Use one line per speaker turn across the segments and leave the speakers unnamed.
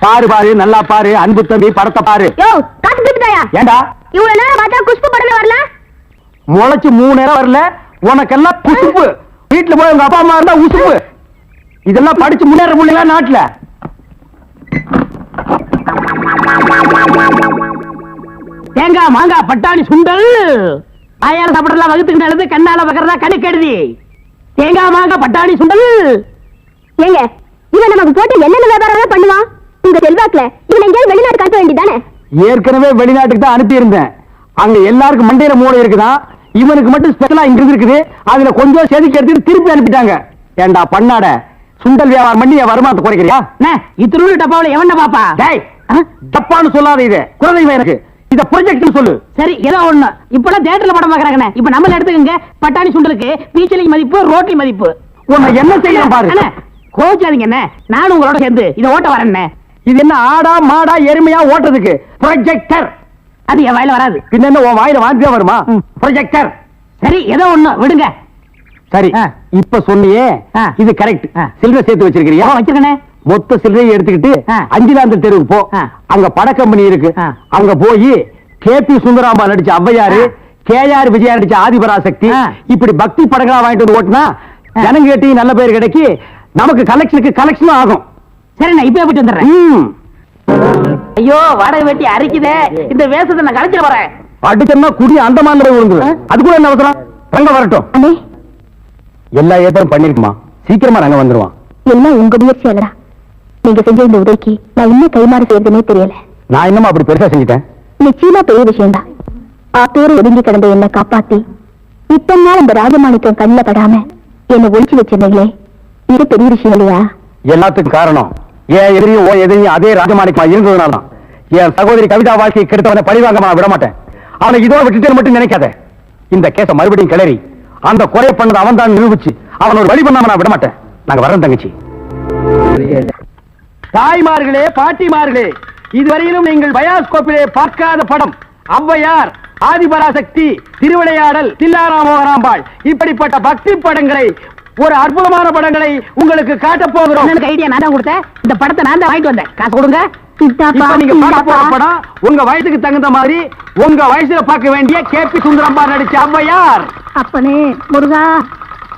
பாரு பாரு நல்லா பாரு அன்பு தம்பி படத்தை பாரு. ஏண்டா
இவ்வளவு நேரம் பார்த்தா குஷ்பு படமே வரல?
முளைச்சு 3 நேரம் வரல, உனக்கெல்லாம் குசுப்பு. வீட்டுல போய் உங்க அப்பா அம்மா இருந்தா உசுப்பு. இதெல்லாம் படிச்சு முன்னேற முடியல நாட்டுல.
தேங்காய் மாங்காய் பட்டாணி சுண்டல் ஆயால சாப்பிடலாம், வகுத்துக்கு நல்லது, கண்ணால பக்கறதா கணக்கு எழுதி. தேங்காய் மாங்காய் பட்டாணி சுண்டல்.
ஏங்க இவன் நமக்கு போட்டு என்னென்ன வியாபாரம் பண்ணுவான்? உங்க செல்வாக்குல இவன் எங்கேயாவது வெளிநாடு காட்ட வேண்டியதானே?
ஏற்கனவே வெளிநாட்டுக்கு தான் அனுப்பி இருந்தேன். அங்க எல்லாருக்கும் மண்டையில மூளை இருக்குதான், இவனுக்கு மட்டும் ஸ்பெஷலா இங்க இருக்குது. அதுல கொஞ்சம் செதுக்கி எடுத்துட்டு திருப்பி அனுப்பிட்டாங்க. ஏண்டா பண்ணாட, சுண்டல் வியாபாரம் பண்ணி என் வருமானத்தை குறைக்கிறியா?
இத்திரு டப்பாவில எவன பாப்பா?
தப்பான்னு சொல்லாத, இது குழந்தைங்க எனக்கு. இத ப்ரொஜெக்ட் சொல்லு.
சரி ஏதோ ஒண்ணு. இப்பெல்லாம் தியேட்டர்ல படம் பாக்குறாங்க. இப்ப நம்மள எடுத்துக்கங்க. பட்டாணி சுண்டலுக்கு பீச்சலிங் மதிப்பு, ரோட்டி மதிப்பு.
உன்னை என்ன செய்யணும் பாரு.
கோச்சாதீங்க என்ன, நானும் உங்களோட சேர்ந்து இதை ஓட்ட வரேன்.
இது என்ன ஆடா மாடா எருமையா ஓட்டுறதுக்கு? ப்ரொஜெக்டர்.
அது என் வாயில வராது.
பின்ன என்ன உன் வாயில வாந்தியா வருமா? ப்ரொஜெக்டர்.
சரி ஏதோ ஒண்ணு விடுங்க.
சரி இப்ப சொன்னியே இது கரெக்ட். சில்லறை சேர்த்து வச்சிருக்கிறியா?
வச்சிருக்கனே.
மொத்த சில்லறையை எடுத்துக்கிட்டு அஞ்சிலாந்த தெருவுக்கு போ. அங்க பட கம்பெனி இருக்கு. அங்க போய் கேபி சுந்தராம்பா நடிச்ச ஔவையாரு, கேஆர் விஜயா நடிச்ச ஆதிபராசக்தி, இப்படி பக்தி படங்களா வாங்கிட்டு வந்து ஓட்டுனா ஜனங்க கேட்டி நல்ல பேர் கிடைக்கி, நமக்கு கலெக்ஷன் ஆகும்.
சரி நான் இப்ப போயிட்டு வந்துடுறேன். ஐயோ வாடகை வெட்டி அரிக்குதே, இந்த வேஷத்தை நான் கலைச்சிட வரேன்.
அடிச்சா குடி அந்த மாதிரி விழுந்து. அது கூட என்ன அவசரம்? ரங்க வரட்டும். எல்லா ஏற்பாடும் பண்ணிருக்குமா, சீக்கிரமா ரங்க வந்துருவான்.
எல்லாம் உங்க முயற்சி இல்லடா. நீங்க செஞ்ச இந்த உதவிக்கு நான் இன்னும் கைமாறு செய்யறதுனே தெரியல.
நான் என்னமா அப்படி பெருசா செஞ்சுட்டேன்?
நிச்சயமா பெரிய விஷயம்தான். ஆத்தோடு ஒதுங்கி கிடந்த என்னை காப்பாத்தி இத்தனை நாள் இந்த ராஜமாணிக்கம் கண்ணில படாம என்னை ஒழிச்சு வச்சிருந்தீங்களே, இது பெரிய விஷயம் இல்லையா?
எல்லாத்துக்கும் காரணம் என் எதிரியும் அதே ராஜமாணிக்கமா இருந்ததுனால. என் சகோதரி கவிதா வாழ்க்கையை கெடுத்தவனை பழிவாங்க நான் விட மாட்டேன். அவனை இதோட விட்டுட்டு மட்டும் நினைக்காத. இந்த கேஸ மறுபடியும் கிளறி அந்த கொலை பண்ணது அவன் தான் நிரூபிச்சு அவன் ஒரு வழி பண்ணாம நான் விட மாட்டேன். நாங்க வரேன் தங்கச்சி. தாய்மார்களே, பாட்டிமார்களே, இதுவரையிலும் நீங்கள் பயாஸ்கோப்பிலே பார்க்காத படம் ஔவையார், ஆதிபராசக்தி, திருவிளையாடல், தில்லாராமோகராம்பாள், இப்படிப்பட்ட பக்தி படங்களை, ஒரு அற்புதமான படங்களை உங்களுக்கு காட்ட போகிறோம்.
ஐடியா நான் தான் கொடுத்தேன். இந்த படத்தை நான் தான் வாங்கிட்டு வந்தேன். காசு கொடுங்க.
நீங்க பார்க்க போற படம் உங்க வயசுக்கு தகுந்த மாதிரி உங்க வயசுல பார்க்க வேண்டிய கேபி சுந்தரம்பா நடிச்ச ஔவையார்.
அப்பனே முருகா,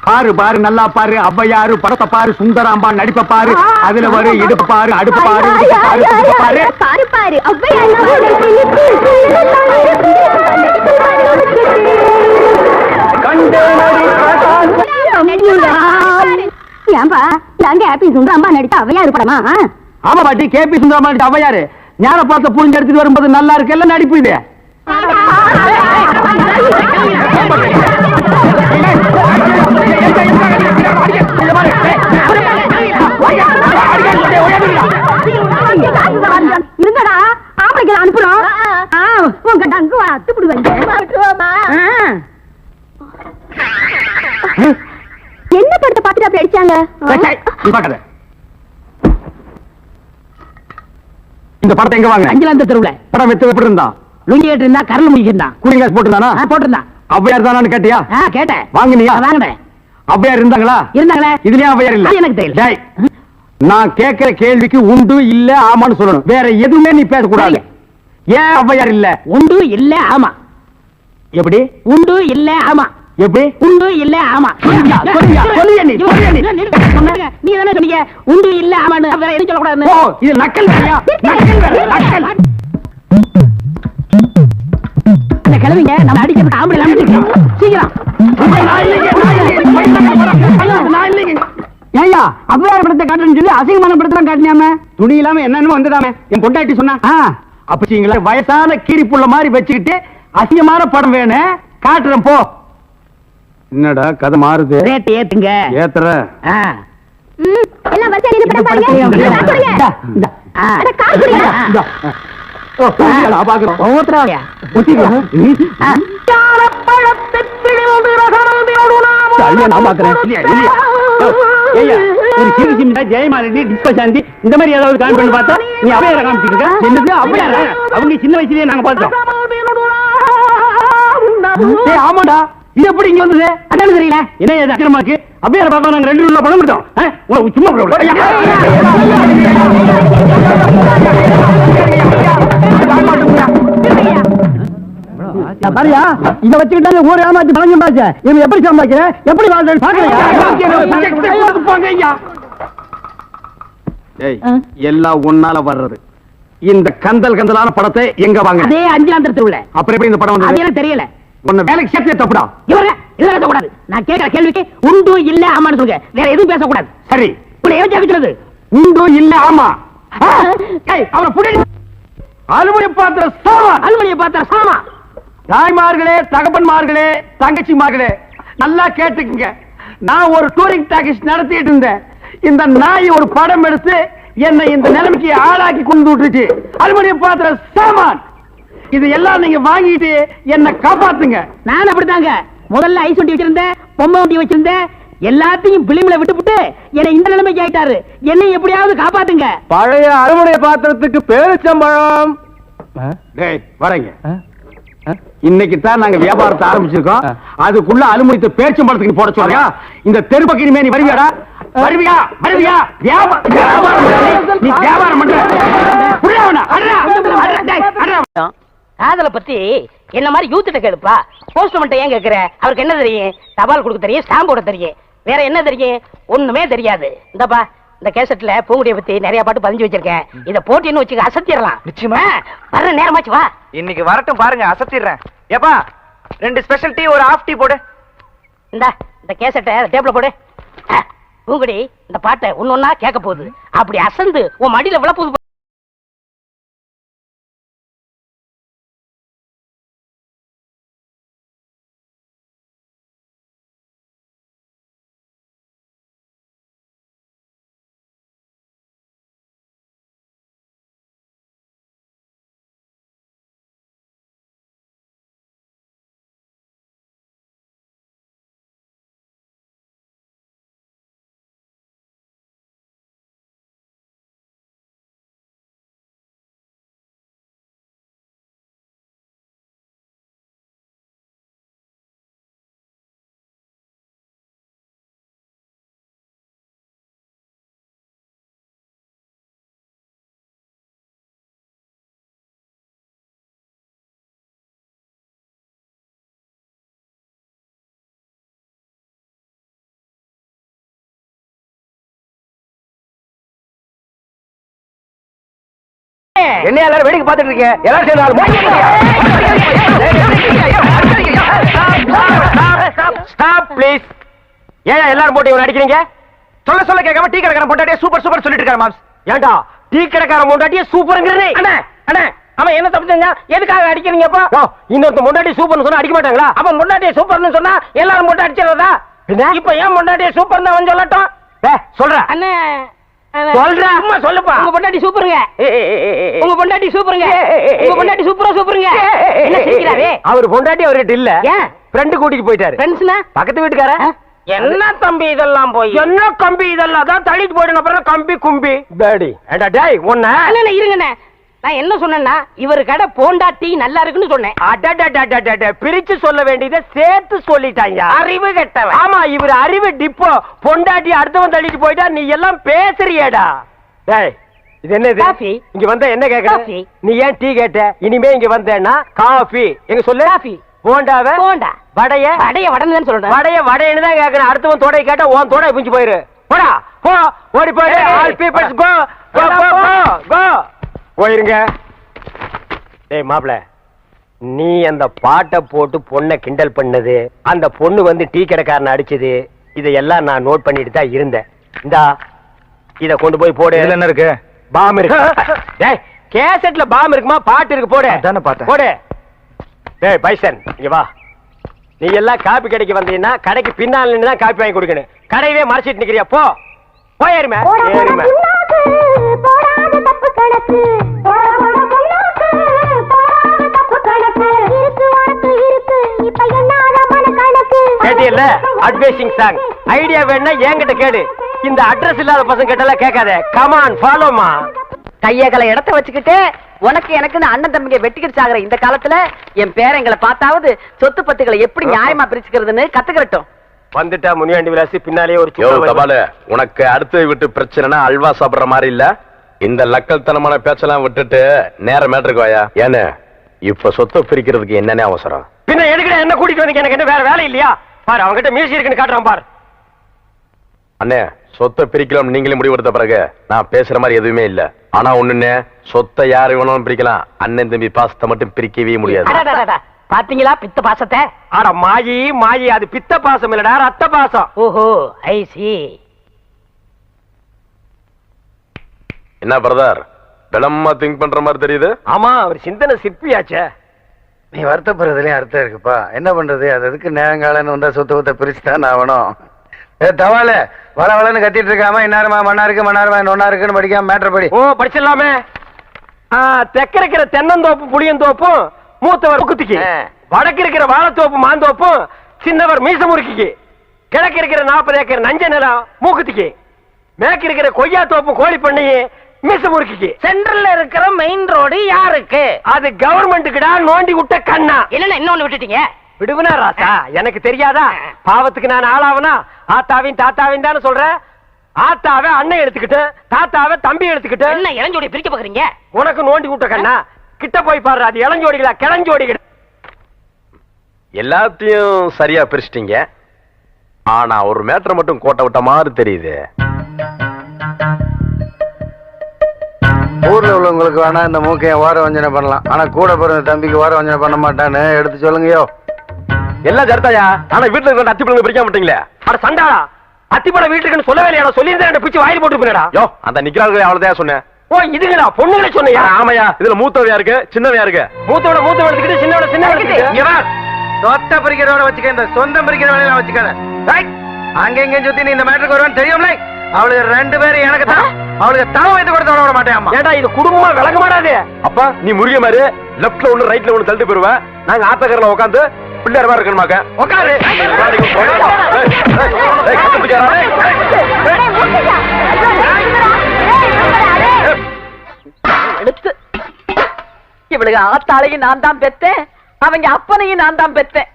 பாரு பாரு நல்லா பாரு. ஔவையாரு படத்தை பாரு, சுந்தராம்பா நடிப்ப பாரு. அதுல வரு இடுப்பு பாரு, அடுப்பு பாரு, பாரு
பாரு பாரு. ஏன்பா நாங்க ஹாப்பி சுந்தராம்பா நடிச்ச ஔவையாரு படமா?
ஆமா பாட்டி, கேபி சுந்தரம்பா நடிச்ச ஔவையாரு. ஞான பார்த்த புரிஞ்சு எடுத்துட்டு வரும்போது நல்லா இருக்கு, எல்லாம் நடிப்பு இது.
இருங்கடா, ஆம்பளைகளை அனுப்புறோம். உங்க டங்கு அத்துப்பிடுவாங்க. என்ன படத்தை பார்த்துட்டு அப்படி அடிச்சாங்க?
இந்த படத்தை எங்க வாங்க?
அஞ்சலாந்த தெருவுல.
படம் வெத்து எப்படி இருந்தா?
லுங்கி ஏட்டு இருந்தா, கரல் முடிக்கிருந்தான்.
Cooling glass போட்டுருந்தானா?
போட்டிருந்தான்.
ஔவையார் தானான்னு கேட்டியா?
கேட்டேன்.
வாங்கினியா?
வாங்கினேன்.
ஔவையார் இருந்தாங்களா?
இருந்தாங்களே.
இதுலயும் ஔவையார் இல்ல?
எனக்கு தெரியல.
நான் கேட்கிற கேள்விக்கு உண்டு இல்ல ஆமான்னு சொல்லணும். வேற எதுவுமே நீ பேசக்கூடாது. ஏன் ஔவையார் இல்ல?
உண்டு இல்ல ஆமா.
எப்படி?
உண்டு இல்ல ஆமா.
எப்படி?
உண்டு இல்ல ஆமா.
நீ
தானே சொன்னீங்க உண்டு இல்ல ஆமான்னு. வேற எதுவும் சொல்லக்கூடாது.
ஓ, இது நக்கல் வேறையா? நக்கல் வேற, நக்கல்.
அந்த கிழவிங்க நம்ம அடிக்கிறது ஆம்பளை எல்லாம் சீக்கிரம்.
ஏயா ஔவையார் படத்தை காட்டுன்னு சொல்லி அசிங்கமான படத்தெல்லாம் காட்டினாம? துணி இல்லாம என்னன்னு வந்துடாம என் பொண்டாட்டி சொன்னா. அப்பீங்களா வயசான கீரி புள்ள மாதிரி வச்சுக்கிட்டு அசிங்கமான படம் வேணும் காட்டுறேன் போ. என்னடா கதை மாறுது?
ரேட் ஏத்துங்க.
ஏத்துற.
எல்லாம் வரிசையா நின்னு படம் பாருங்க. அட காசு குடுங்க.
ஓ புரியல பாக்குறோம்.
ஒவ்வொருத்தராயா?
ஜெயமாலினி டிஸ்கஷாந்தி இந்த மாதிரி ஏதாவது காமிப்பி பார்த்தா நீ அவையார காமிச்சிருக்க. என்னது அவையார? அவங்க சின்ன வயசுலயே நாங்க பார்த்தோம். ஆமாடா, இது எப்படி இங்க வந்தது?
அதான் தெரியல.
என்ன அக்கிரமாக்கு அவையார பார்த்தா நாங்க 2 படம் எடுத்தோம். சும்மா சரியா இத வச்சுக்கிட்டாங்க ஊர் ஏமாத்தி பழஞ்சு பாச்ச இவன் எப்படி சம்பாதிக்கிற எப்படி வாழ்றேன்னு பாக்குறீங்க எல்லாம் ஒன்னால வர்றது இந்த கந்தலான படத்தை எங்க வாங்க
அதே அஞ்சாந்தர் தெருவுல
அப்புறம் எப்படி இந்த படம்
அது
வந்தது
எனக்கு தெரியல
உன்னை வேலைக்கு சேர்த்தே தப்புடா
இவங்க இல்ல கூடாது நான் கேட்கிற கேள்விக்கு உண்டு இல்ல ஆமான்னு சொல்லுங்க வேற எதுவும் பேசக்கூடாது
சரி
உன்னை எவன் ஜெயிக்கிறது
உண்டு இல்ல ஆமா அவனை புடி அலுமினிய பாத்திர சாமான்
அலுமணியை பார்த்தா சாமா
தாய்மார்களே தகப்பன்மார்களே தங்கச்சிமார்களே நல்லா கேட்டுக்குங்க நான் ஒரு டூரிங் டாக்கீஸ் நடத்திட்டு இருந்தேன் இந்த நாய் ஒரு படம் எடுத்து என்னை இந்த நிலைமைக்கு ஆளாக்கி கொண்டு விட்டுச்சு அலுமினிய பாத்திர சாமான் இது எல்லாம் நீங்க வாங்கிட்டு என்ன காப்பாத்துங்க
நான் அப்படித்தாங்க முதல்ல ஐஸ் வண்டி வச்சிருந்தேன் பொம்மை வண்டி வச்சிருந்தேன் எல்லாத்தையும் பிலிம்ல விட்டுப்புட்டு என்னை இந்த நிலைமைக்கு ஆயிட்டாரு என்னை எப்படியாவது காப்பாத்துங்க
பழைய அலுமினிய பாத்திரத்துக்கு பேரிச்சம்பழம் டேய் வரேங்க இன்னைக்கு தான் நாங்க வியாபாரத்தை ஆரம்பிச்சிருக்கோம் அதுக்குள்ள அலுமினியத்தை பேரிச்சம்பழத்துக்கு போட சொல்றியா இந்த தெருப்பக்கினி மேனி வருவியாடா வருவியா வியாபாரம் நீ வியாபாரம் பண்ற
காதலை பத்தி என்ன மாதிரி யூத்திட்ட கேளுப்பா போஸ்ட்மேன் ஏன் கேக்குற அவருக்கு என்ன தெரியும் தபால் கொடுக்க தெரியும் ஸ்டாம்ப் போட தெரியும் வேற என்ன தெரியும் ஒண்ணுமே தெரியாது இந்தப்பா இந்த கேசட்ல பூங்குடிய பத்தி நிறைய பாட்டு பதிஞ்சு வச்சிருக்கேன் இத போட்டின்னு வச்சுக்க அசத்திடலாம் நிச்சயமா வர்ற நேரமாச்சு வா
இன்னைக்கு வரட்டும் பாருங்க அசத்திடுறேன் ஏப்பா 2 ஸ்பெஷல் டீ ஒரு ஆஃப் டீ போடு
இந்த கேசட்டை டேபிள்ல போடு பூங்குடி இந்த பாட்டை ஒன்னொன்னா கேட்க போகுது அப்படி அசந்து உன் மடியில விழப்போது
என்ன எல்லாரும் வேடிக்கை பார்த்துட்டு இருக்கீங்க எல்லாரும் ப்ளீஸ் ஏன் எல்லாரும் போட்டு இவன் அடிக்கிறீங்க சொல்ல கேட்காம டீ கடைக்காரன் பொண்டாட்டியே சூப்பர் சூப்பர் சொல்லிட்டு இருக்காரு மாம்ஸ் ஏன்டா டீ கடைக்காரன் பொண்டாட்டியே சூப்பர்ங்கிறதே அண்ணா அவன் என்ன தப்பு செஞ்சா எதுக்காக அடிக்கிறீங்கப்பா இன்னொருத்த பொண்டாட்டி சூப்பர்னு சொன்னா அடிக்க மாட்டாங்களா அவன் பொண்டாட்டியே சூப்பர்னு சொன்னா எல்லாரும் போட்டு அடிச்சிடறதா இப்ப ஏன் பொண்டாட்டியே சூப்பர்னு அவன் சொல்லட்டும் சொல்ற அண்ணே சொல்றா அம்மா சொல்லுப்பா உங்க பொண்டாட்டி சூப்பருங்க உங்க பொண்டாட்டி சூப்பருங்க உங்க பொண்டாட்டி சூப்பருங்க என்ன சிரிக்கிறாரே அவர் பொண்டாட்டி அவர்கிட்ட இல்ல ஃப்ரெண்ட் கூட்டிட்டு போயிட்டாரு ஃப்ரெண்ட்ஸ்னா பக்கத்து வீட்டுக்கார என்ன தம்பி இதெல்லாம் போய் என்ன கம்பி இதெல்லாம் தான் தள்ளிட்டு போயிடுங்க அப்புறம் கம்பி கும்பி டாடி ஏண்டா டேய் ஒண்ணே இல்ல இருங்கண்ணே நான் என்ன சொன்னேன்னா இவர் கடை போண்டா டீ நல்லா இருக்குன்னு சொன்னேன் அடடடடடட பிரிச்சு சொல்ல வேண்டியதை சேர்த்து சொல்லிட்டாங்க அறிவு கெட்டவன் ஆமா இவர் அறிவு டிப்போ பொண்டாட்டி அடுத்தவன் தள்ளிட்டு போயிட்டா நீ எல்லாம் பேசுறியேடா டேய் இது என்னது காபி இங்க வந்தா என்ன கேக்குற நீ ஏன் டீ கேட்ட இனிமே இங்க வந்தேன்னா காபி எங்க சொல்லு காபி போண்டாவே போண்டா வடைய வடன்னு சொல்றேன் வடையன்னு தான் கேக்குறேன் அடுத்தவன் தோடை கேட்டா உன் தோடை பிஞ்சு போயிரு போடா போ ஓடி போயிடு ஆல் பீப்பிள்ஸ் கோ கோ கோ கோ போயிருங்க டேய் மாப்ள நீ அந்த பாட்டை போட்டு பொண்ணை கிண்டல் பண்ணது அந்த பொண்ணு வந்து டீ கடைக்காரனை அடிச்சது இதையெல்லாம் நான் நோட் பண்ணிட்டு தான் இருந்தேன் இந்தா இத கொண்டு போய் போடு என்ன இருக்கு பாம் இருக்கு டேய் கேசட்ல பாம் இருக்குமா பாட்டு இருக்கு போடு அதானே பாட்டு போடு டேய் பைசன் இங்க வா நீ எல்லாம் காப்பி கடைக்கு வந்தீங்கன்னா கடைக்கு பின்னால நின்னு தான் காப்பி வாங்கி கொடுக்கணும் கடையவே மறைச்சிட்டு நிக்கிறியா போ போயிருமே ஏறுமே கேட்டியல்ல அட்வைசிங் சாங் ஐடியா வேணா என்கிட்ட கேடு இந்த அட்ரஸ் இல்லாத பசங்க கிட்டலாம் கேட்காத கமான் ஃபாலோமா
கையகல இடத்த வச்சுக்கிட்டு உனக்கு எனக்குன்னு அண்ணன் தம்பிங்க வெட்டிக்கிட்டு சாகுற இந்த காலத்துல என் பேரங்களை பார்த்தாவது சொத்து பத்துக்களை எப்படி நியாயமா பிரிச்சுக்கிறதுன்னு கத்துக்கிறட்டும்
வந்துட்டா முனியாண்டி விலாசி பின்னாலே ஒரு
தபாலு உனக்கு அடுத்து விட்டு பிரச்சனைனா அல்வா சாப்பிடுற மாதிரி இல்ல இந்த லக்கல்தனமான பேச்செல்லாம் விட்டுட்டு நேர மேட்டருக்கு வாயா ஏன்னு இப்ப சொத்தை பிரிக்கிறதுக்கு என்னன்னே அவசரம்
பின்ன எதுக்குடா என்ன கூட்டிட்டு வந்தீங்க? எனக்கு என்ன வேற வேலை இல்லையா? பாரு அவன்கிட்ட மீசி இருக்குன்னு காட்டுறான் பாரு.
அண்ணே சொத்தை பிரிக்கலாம் நீங்களே முடிவெடுத்த பிறகு நான் பேசுற மாதிரி எதுவுமே இல்ல. ஆனா ஒண்ணுண்ணே, சொத்தை யாரு வேணாலும் பிரிக்கலாம், அண்ணன் தம்பி பாசத்தை மட்டும் பிரிக்கவே முடியாது.
பாத்தீங்களா பித்த பாசத்தை?
ஆட மாயி அது பித்த பாசம் இல்லடா, ரத்த பாசம்.
ஓஹோ ஐ சி.
என்ன பிரதர் விளமா திங்க் பண்ற மாதிரி தெரியுது?
ஆமா, அவர் சிந்தனை சிற்பியாச்சே.
நீ வருத்தப்படுறதுலயும் அர்த்தம் இருக்குப்பா. என்ன பண்றது, அது அதுக்கு நேரங்காலன்னு வந்தா சொத்தை பிரிச்சுதான் ஆகணும். தவால வள வளன்னு கத்திட்டு இருக்காம இன்னாருமா மண்ணாருக்கு நொன்னா இருக்குன்னு படிக்காம மேட்டர் படி.
ஓ படிச்சிடலாமே. தெற்க இருக்கிற தென்னந்தோப்பு புளியந்தோப்பும் மூத்தவர் முக்குத்திக்கு, வடக்கு இருக்கிற வாழைத்தோப்பு மாந்தோப்பும் சின்னவர் மீச முறுக்கிக்கு, கிழக்கு இருக்கிற 40 ஏக்கர் நஞ்ச நிலம் மூக்குத்திக்கு, மேற்கு இருக்கிற கொய்யா தோப்பு கோழி பண்ணையே மீச முறுக்கிக்கு.
சென்ட்ரல்ல இருக்கிற மெயின் ரோடு யாருக்கு?
அது கவர்மெண்ட்டுக்குடா, நோண்டி விட்ட கண்ணா.
என்னன்னா இன்னொன்னு விட்டுட்டீங்க?
விடுவனா ராசா, எனக்கு தெரியாதா? பாவத்துக்கு நான் ஆளாவனா? ஆத்தாவின் தாத்தாவின் தானே சொல்றேன். ஆத்தாவை அண்ணன் எடுத்துக்கிட்டு, தாத்தாவை தம்பி எடுத்துக்கிட்டு
என்ன இளஞ்சோடி பிரிக்க பாக்குறீங்க?
உனக்கு நோண்டி விட்ட கண்ணா. கிட்ட போய் பாரு, அது இளஞ்சோடிகளா கிளஞ்சோடிகள்?
எல்லாத்தையும் சரியா பிரிச்சிட்டீங்க. ஆனா ஒரு மேட்டர் மட்டும் கோட்டை விட்ட மாதிரி தெரியுது.
ஊர்ல உள்ளவங்களுக்கு வேணா இந்த மூக்கைய ஓர வஞ்சனை பண்ணலாம், ஆனா கூட பிறந்த தம்பிக்கு ஓர வஞ்சனை பண்ண மாட்டான்னு எடுத்து சொல்லுங்கயோ.
எல்லாம் சரிதாயா, ஆனா வீட்டுல இருக்கிற அத்தி பழங்க பிரிக்க மாட்டீங்களே.
அட சண்டாளா, அத்திப்பட வீட்டுக்குன்னு சொல்லவே இல்லையா? சொல்லியிருந்தேன் பிச்சு வாயில் போட்டு போயிடா.
யோ அந்த நிக்கிறாங்க அவ்வளவுதான் சொன்னேன்.
ஓ இதுங்களா பொண்ணுங்களே சொன்னியா?
ஆமையா, இதுல மூத்தவையா இருக்கு சின்னவையா இருக்கு?
மூத்தோட எடுத்துக்கிட்டு சின்னோட சின்ன எடுத்துக்கிட்டு.
சொத்தை பிரிக்கிறவட வச்சுக்க, இந்த சொந்தம் பிரிக்கிற வேலையில வச்சுக்காத. அங்க எங்க சுத்தி நீ இந்த மேட்டருக்கு வருவான்னு தெரியும்ல. அவளுக்கு 2 பேரும் எனக்கு தான், அவளுக்கு தவ வைத்து கொடுத்த விட மாட்டேன்.
ஏடா இது குடும்பமா விளக்க மாட்டாது.
அப்பா நீ முருக மாதிரி லெப்ட்ல ஒண்ணு ரைட்ல ஒண்ணு தள்ளிட்டு போயிருவ. நாங்க ஆத்தக்கரையில உட்காந்து பிள்ளையார் மாதிரி இருக்கணுமாக்க உட்காரு.
எடுத்து இவளுக்கு ஆத்தாளையும் நான் தான் பெத்தேன், அவங்க அப்பனையும் நான் தான் பெத்தேன்.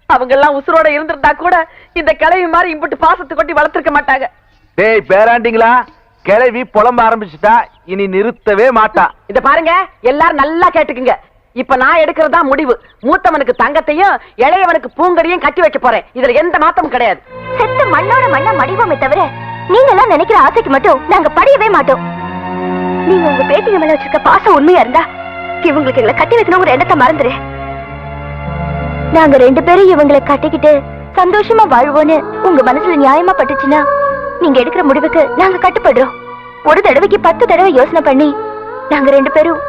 அவங்க எல்லாம் உசுரோட இருந்திருந்தா கூட இந்த கிழவி மாதிரி இம்புட்டு பாசத்தை கொட்டி வளர்த்திருக்க மாட்டாங்க.
டேய் பேராண்டிங்களா, கிளவி புலம்ப ஆரம்பிச்சுட்டா இனி நிறுத்தவே மாட்டா.
இத பாருங்க எல்லாரும் நல்லா கேட்டுக்குங்க. இப்ப நான் எடுக்கிறதா முடிவு. மூத்தவனுக்கு தங்கத்தையும் இளையவனுக்கு பூங்கடியும் கட்டி வைக்க போறேன். இதுல எந்த மாத்தமும் கிடையாது.
செத்து மண்ணோட மண்ணா மடிவோமே தவிர நீங்க எல்லாம் நினைக்கிற ஆசைக்கு மட்டும் நாங்க படியவே மாட்டோம். நீங்க உங்க பேட்டிங்க மேல வச்சிருக்க பாசம் உண்மையா இருந்தா இவங்களுக்கு எங்களை கட்டி வைக்கணும் ஒரு எண்ணத்தை மறந்துரு. நாங்க 2 பேரும் இவங்களை கட்டிக்கிட்டு சந்தோஷமா வாழ்வோன்னு உங்க மனசுல நியாயமா பட்டுச்சுன்னா நீங்க எடுக்கிற முடிவுக்கு நாங்க கட்டுப்படுறோம். ஒரு தடவைக்கு 10 தடவை யோசனை பண்ணி நாங்க 2 பேரும்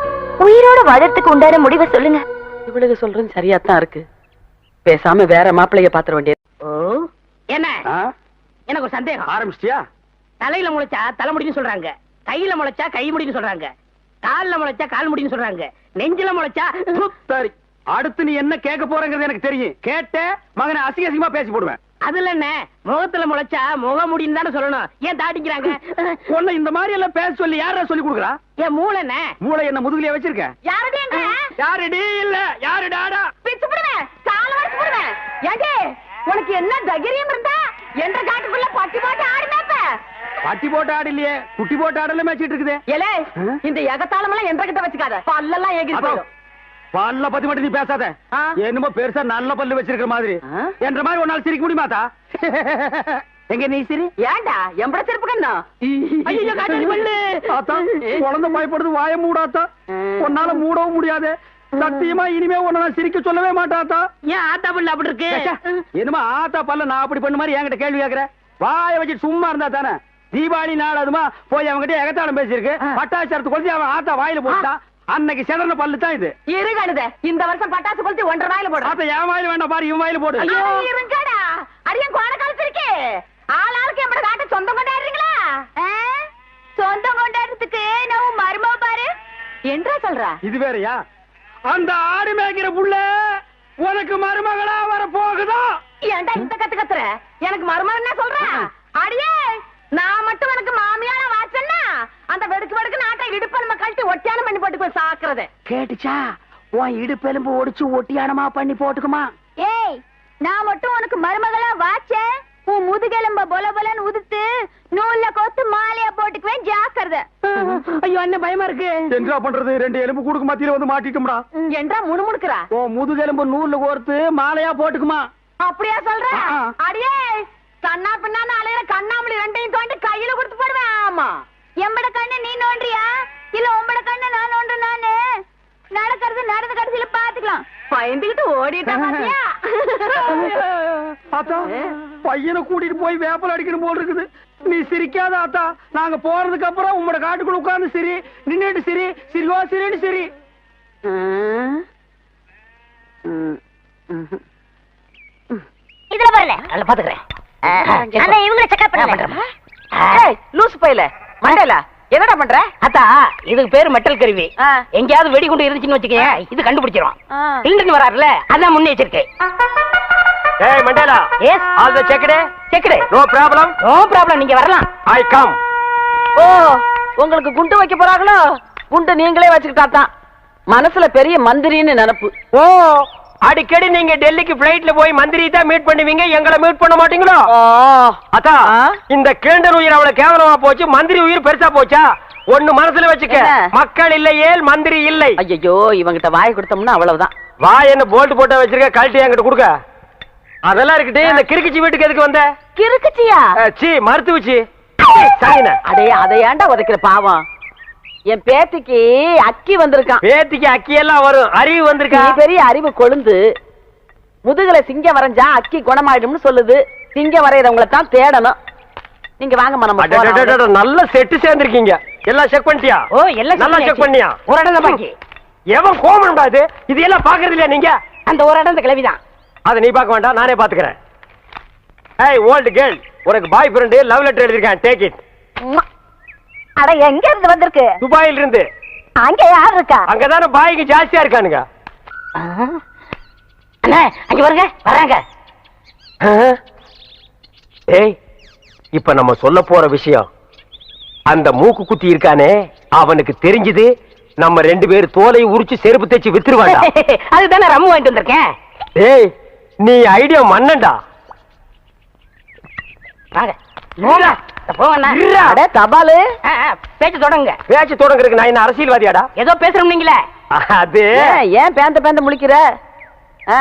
உயிரோட வாழறதுக்கு உண்டான முடிவை சொல்லுங்க.
இவளுக்கு சொல்றது சரியாத்தான் இருக்கு. பேசாம வேற மாப்பிள்ளைய பாத்திர வேண்டியது.
என்ன எனக்கு ஒரு சந்தேகம்.
ஆரம்பிச்சிட்டியா?
தலையில முளைச்சா தலைமுடின்னு சொல்றாங்க, கையில முளைச்சா கை முடின்னு சொல்றாங்க, கால்ல முளைச்சா கால் முடின்னு சொல்றாங்க, நெஞ்சில முளைச்சா.
சரி, அடுத்து நீ என்ன கேட்க போறங்கிறது எனக்கு தெரியும். கேட்ட மகனை அசிங்கமா பேசி போடுவேன்.
அதுல என்ன முகத்துல முளைச்சா முக முடின்னு தானே சொல்லணும். ஏன் தாட்டிக்கிறாங்க?
உன்னை இந்த மாதிரி எல்லாம் பேச சொல்லி யாரா சொல்லி கொடுக்குறா?
என் மூளை என்ன
மூளை என்ன முதுகுலயே வச்சிருக்க? யாருடி இல்ல யாருடாடா?
பிச்சு போடுவேன், கால வரைக்கும் போடுவேன். ஏண்டே உனக்கு என்ன தைரியம் இருந்தா என்ற காட்டுக்குள்ள பட்டி போட்டு ஆடி மேப்ப?
பட்டி போட்டு ஆடு இல்லையே, குட்டி போட்டு ஆடல மேய்ச்சிட்டு இருக்குது.
ஏலே இந்த எகத்தாளம் எல்லாம் என்ற கிட்ட வச்சுக்காத, பல்லெல்லாம் ஏகி போயிடும்.
பல்ல பத்தி மட்டும் நீ பேசாத. என்னமோ பெருசா நல்ல பல்லு வச்சிருக்கிற மாதிரி என்ற மாதிரி ஒரு நாள் சிரிக்க முடியுமாத்தா? எங்க நீ சிரி.
ஏண்டா எம்பட செருப்பு கண்ணா?
ஐயோ காட்டாடி பல்லு.
ஆத்தா குழந்தை பயப்படுது, வாய மூடாத்தா. உன்னால மூடவும் முடியாது. சத்தியமா இனிமே உன்னை நான் சிரிக்க சொல்லவே மாட்டாத்தா.
ஏன் ஆத்தா பல்லு அப்படி இருக்கு?
என்னமா ஆத்தா பல்ல நான் அப்படி பண்ண மாதிரி என்கிட்ட கேள்வி கேக்குற? வாய வச்சுட்டு சும்மா இருந்தா தானே. தீபாவளி நாள் அதுமா போய் அவங்ககிட்ட எகத்தாளம் பேசியிருக்கு. பட்டாசரத்து கொளுத்தி அவன் ஆத்தா வாயில போட்டா அன்னைக்கு செடன பல்லு தான் இது.
இருங்கடுதே, இந்த வருஷம் பட்டாசு கொளுத்தி 1.5 வாயில போடு.
ஆத்தா என் வாயில வேண்டாம் பாரு, இவன் வாயில போடு.
இருங்கடா அரியன் கோண காலத்திருக்கு. ஆளாளுக்கு எம்பட காட்ட சொந்தம் கொண்டாடுறீங்களா? சொந்தம் கொண்டாடுறதுக்கு நான் மருமக பாரு என்றா சொல்றா.
இது வேறயா? அந்த ஆடு மேய்க்கிற புள்ள உனக்கு மருமகளா வர போகுதா?
ஏண்டா இந்த கத்துற? எனக்கு மருமகன் என்ன சொல்ற?
அடியே நான் மட்டும் உனக்கு மாமியார வாச்சன்னா அந்த வெடுக்கு நாட்டை இடுப்பு நம்ம கழட்டி ஒட்டியானம் பண்ணி போட்டுக்கோ சாக்குறத.
கேட்டுச்சா? உன் இடுப்பெலும்பு ஒடிச்சு ஒட்டியானமா பண்ணி போட்டுக்குமா?
ஏய் நான் மட்டும் உனக்கு மருமகளா வாச்சேன் உன் முதுகெலும்ப பொல பொலன்னு உதுத்து நூல்ல கோத்து மாலையா போட்டுக்குவேன் ஜாக்கிரதை.
ஐயோ அண்ணன் பயமா இருக்கு.
என்ன பண்றது? 2 எலும்பு கூடுக்கு மத்தியில வந்து மாட்டிட்டோம்டா.
என்றா முணுமுணுக்குறா?
ஓ முதுகெலும்பு நூல்ல கோர்த்து மாலையா போட்டுக்குமா?
அப்படியா சொல்ற? அடியே கண்ணா பின்னான்னு அலையிற கண்ணாமலி 2ஐயும் தோண்டி கையில கொடுத்து போடுவேன். ஆமா.
எம்பட கண்ணு நீ நோண்டியா இல்ல உம்பட கண்ணு நான் நோண்டு? நானு நடக்கிறது நடந்த கடைசியில பாத்துக்கலாம்.
பயந்துகிட்டு ஓடிட்டா பாத்தியா?
ஆத்தா பையனை கூட்டிட்டு போய் வேப்பல் அடிக்கணும் போல் இருக்குது. நீ சிரிக்காத ஆத்தா. நாங்க போறதுக்கு அப்புறம் உங்களோட காட்டுக்குள்ள உட்கார்ந்து சரி நின்னுட்டு சரி சிரிவா சரின்னு சரி.
இதுல வரல
நல்ல பாத்துக்கிறேன்.
அண்ணா இவங்களை செக்அப் பண்ணுங்க.
ஏய் லூசு பையல மண்டேல என்னடா பண்ற?
அத்தா இதுக்கு பேரு மெட்டல் கருவி. எங்கயாவது வெடி குண்டு இருந்துச்சுன்னு வச்சுக்கங்க இது கண்டுபிடிச்சிரும். இல்லன்னு வராருல அதான் முன்னெச்சரிக்கை.
ஏய் Mandela,
yes
all the checked.
Checked.
No problem.
No problem, நீங்க வரலாம்.
I come.
ஓ உங்களுக்கு குண்டு வைக்க போறாங்களோ? குண்டு நீங்களே வச்சுக்கிட்டா தான் மனசுல பெரிய மந்திரின்னு நினைப்பு.
ஓ அடிக்கடி நீங்க டெல்லிக்கு பிளைட்ல போய் மந்திரி தான் மீட் பண்ணுவீங்க, எங்களை மீட் பண்ண மாட்டீங்களோ? அத்தா இந்த கேண்டர் உயிர் அவ்வளவு கேவலமா போச்சு, மந்திரி உயிர் பெருசா போச்சா? ஒண்ணு மனசுல வச்சுக்க, மக்கள் இல்லையே மந்திரி இல்லை.
ஐயோ இவங்கிட்ட வாய் கொடுத்தோம்னா அவ்வளவுதான்.
வாய் என்ன போல்ட் போட்டா வச்சிருக்க, கழட்டி என்கிட்ட கொடுக்க. அதெல்லாம் இருக்கட்டு, இந்த கிறுக்குச்சி வீட்டுக்கு எதுக்கு வந்த?
கிறுக்குச்சியா?
சீ மருத்துவச்சி.
அடே அதை ஏன்டா உதைக்கிற பாவம்? என் பேத்திக்கு அக்கி வந்திருக்கான்.
பேத்திக்கு அக்கி எல்லாம் வரும், அறிவு வந்திருக்கா?
பெரிய அறிவு கொழுந்து. முதுகுல சிங்கம் வரைஞ்சா அக்கி குணமாயிடும்னு சொல்லுது. சிங்கம் வரையறவங்கள தான் தேடணும். நீங்க வாங்கம்மா நம்ம போலாம்.
நல்ல செட்டு சேர்ந்திருக்கீங்க. எல்லாம் செக் பண்ணிட்டியா?
ஓ எல்லாம்
நல்லா செக் பண்ணியா?
ஒரு இடம் தான் பாக்கி.
எவன் கோமண்டா இது? இது எல்லாம் பாக்குறது இல்லையா நீங்க?
அந்த ஒரு இடம் இந்த கிளவிதான்.
அதை நீ பார்க்க வேண்டாம், நானே பாத்துக்கிறேன். ஏய் ஓல்ட் கேர்ள், உனக்கு பாய் ஃப்ரெண்ட் லவ் லெட்டர் எழுதிருக்கேன், டேக் இட்.
அட எங்க இருந்து வந்திருக்கு?
துபாயில இருந்து.
அங்க யார் இருக்கா?
அங்கதானே பாய்க்கு ஜாஸ்தியா இருக்கானுங்க.
அண்ணா அங்க வருங்க, வராங்க.
ஏய் இப்ப நம்ம சொல்ல போற விஷயம், அந்த மூக்கு குத்தி இருக்கானே அவனுக்கு தெரிஞ்சது நம்ம 2 பேர் தோலை உரிச்சு செருப்பு தைச்சு வித்துருவாங்க.
அதுதானே ரம்மு வாங்கிட்டு வந்திருக்கேன்.
ஏய் நீ ஐடியா மன்னன்டா.
வாங்க போங்க.
அட தபாலு
பேச்சு தொடங்க.
பேச்சு தொடங்குறதுக்கு நான் என்ன அரசியல்வாதியாடா?
ஏதோ பேசுறோம் நீங்களே.
அது
ஏன் பேந்த முழிக்கிற?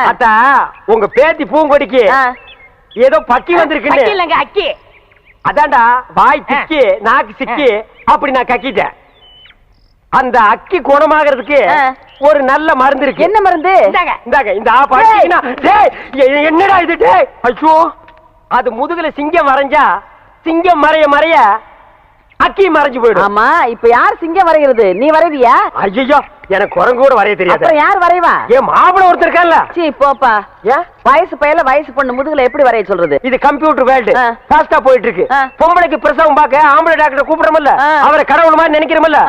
அத்தா உங்க பேத்தி பூங்கொடிக்கு ஏதோ பக்கி வந்திருக்கு
இல்லங்க அக்கி.
அதான்டா வாய் திக்கி நாக்கு சிக்கி அப்படி நான் கக்கிட்டேன். அந்த அக்கி குணமாகிறதுக்கு ஒரு நல்ல மருந்து இருக்கு.
என்ன மருந்து?
இந்தாங்க இந்த ஆப்பா. என்னடா இது? ஐயோ அது முதுகுல சிங்கம் வரைஞ்சா சிங்கம் மறைய மறைய அக்கி மறைஞ்சு போயிடும்.
ஆமா இப்ப யார் சிங்கம் வரைகிறது? நீ வரைவியா?
ஐயோ எனக்கு குரங்கு கூட வரைய தெரியாது.
அப்புறம் யார் வரைவா?
ஏன் மாப்பிள ஒருத்தர் இருக்கான்ல?
சீ போப்பா.
ஏன்
வயசு பையல வயசு பொண்ணு முதுகுல எப்படி வரைய சொல்றது?
இது கம்ப்யூட்டர் வேர்ல்டு, ஃபாஸ்டா போயிட்டு இருக்கு. பொம்பளைக்கு பிரசவம் பார்க்க ஆம்பளை டாக்டர் கூப்பிடுறோம்ல, அவரை கடவுள் மாதிரி நினைக்கிறோம்ல,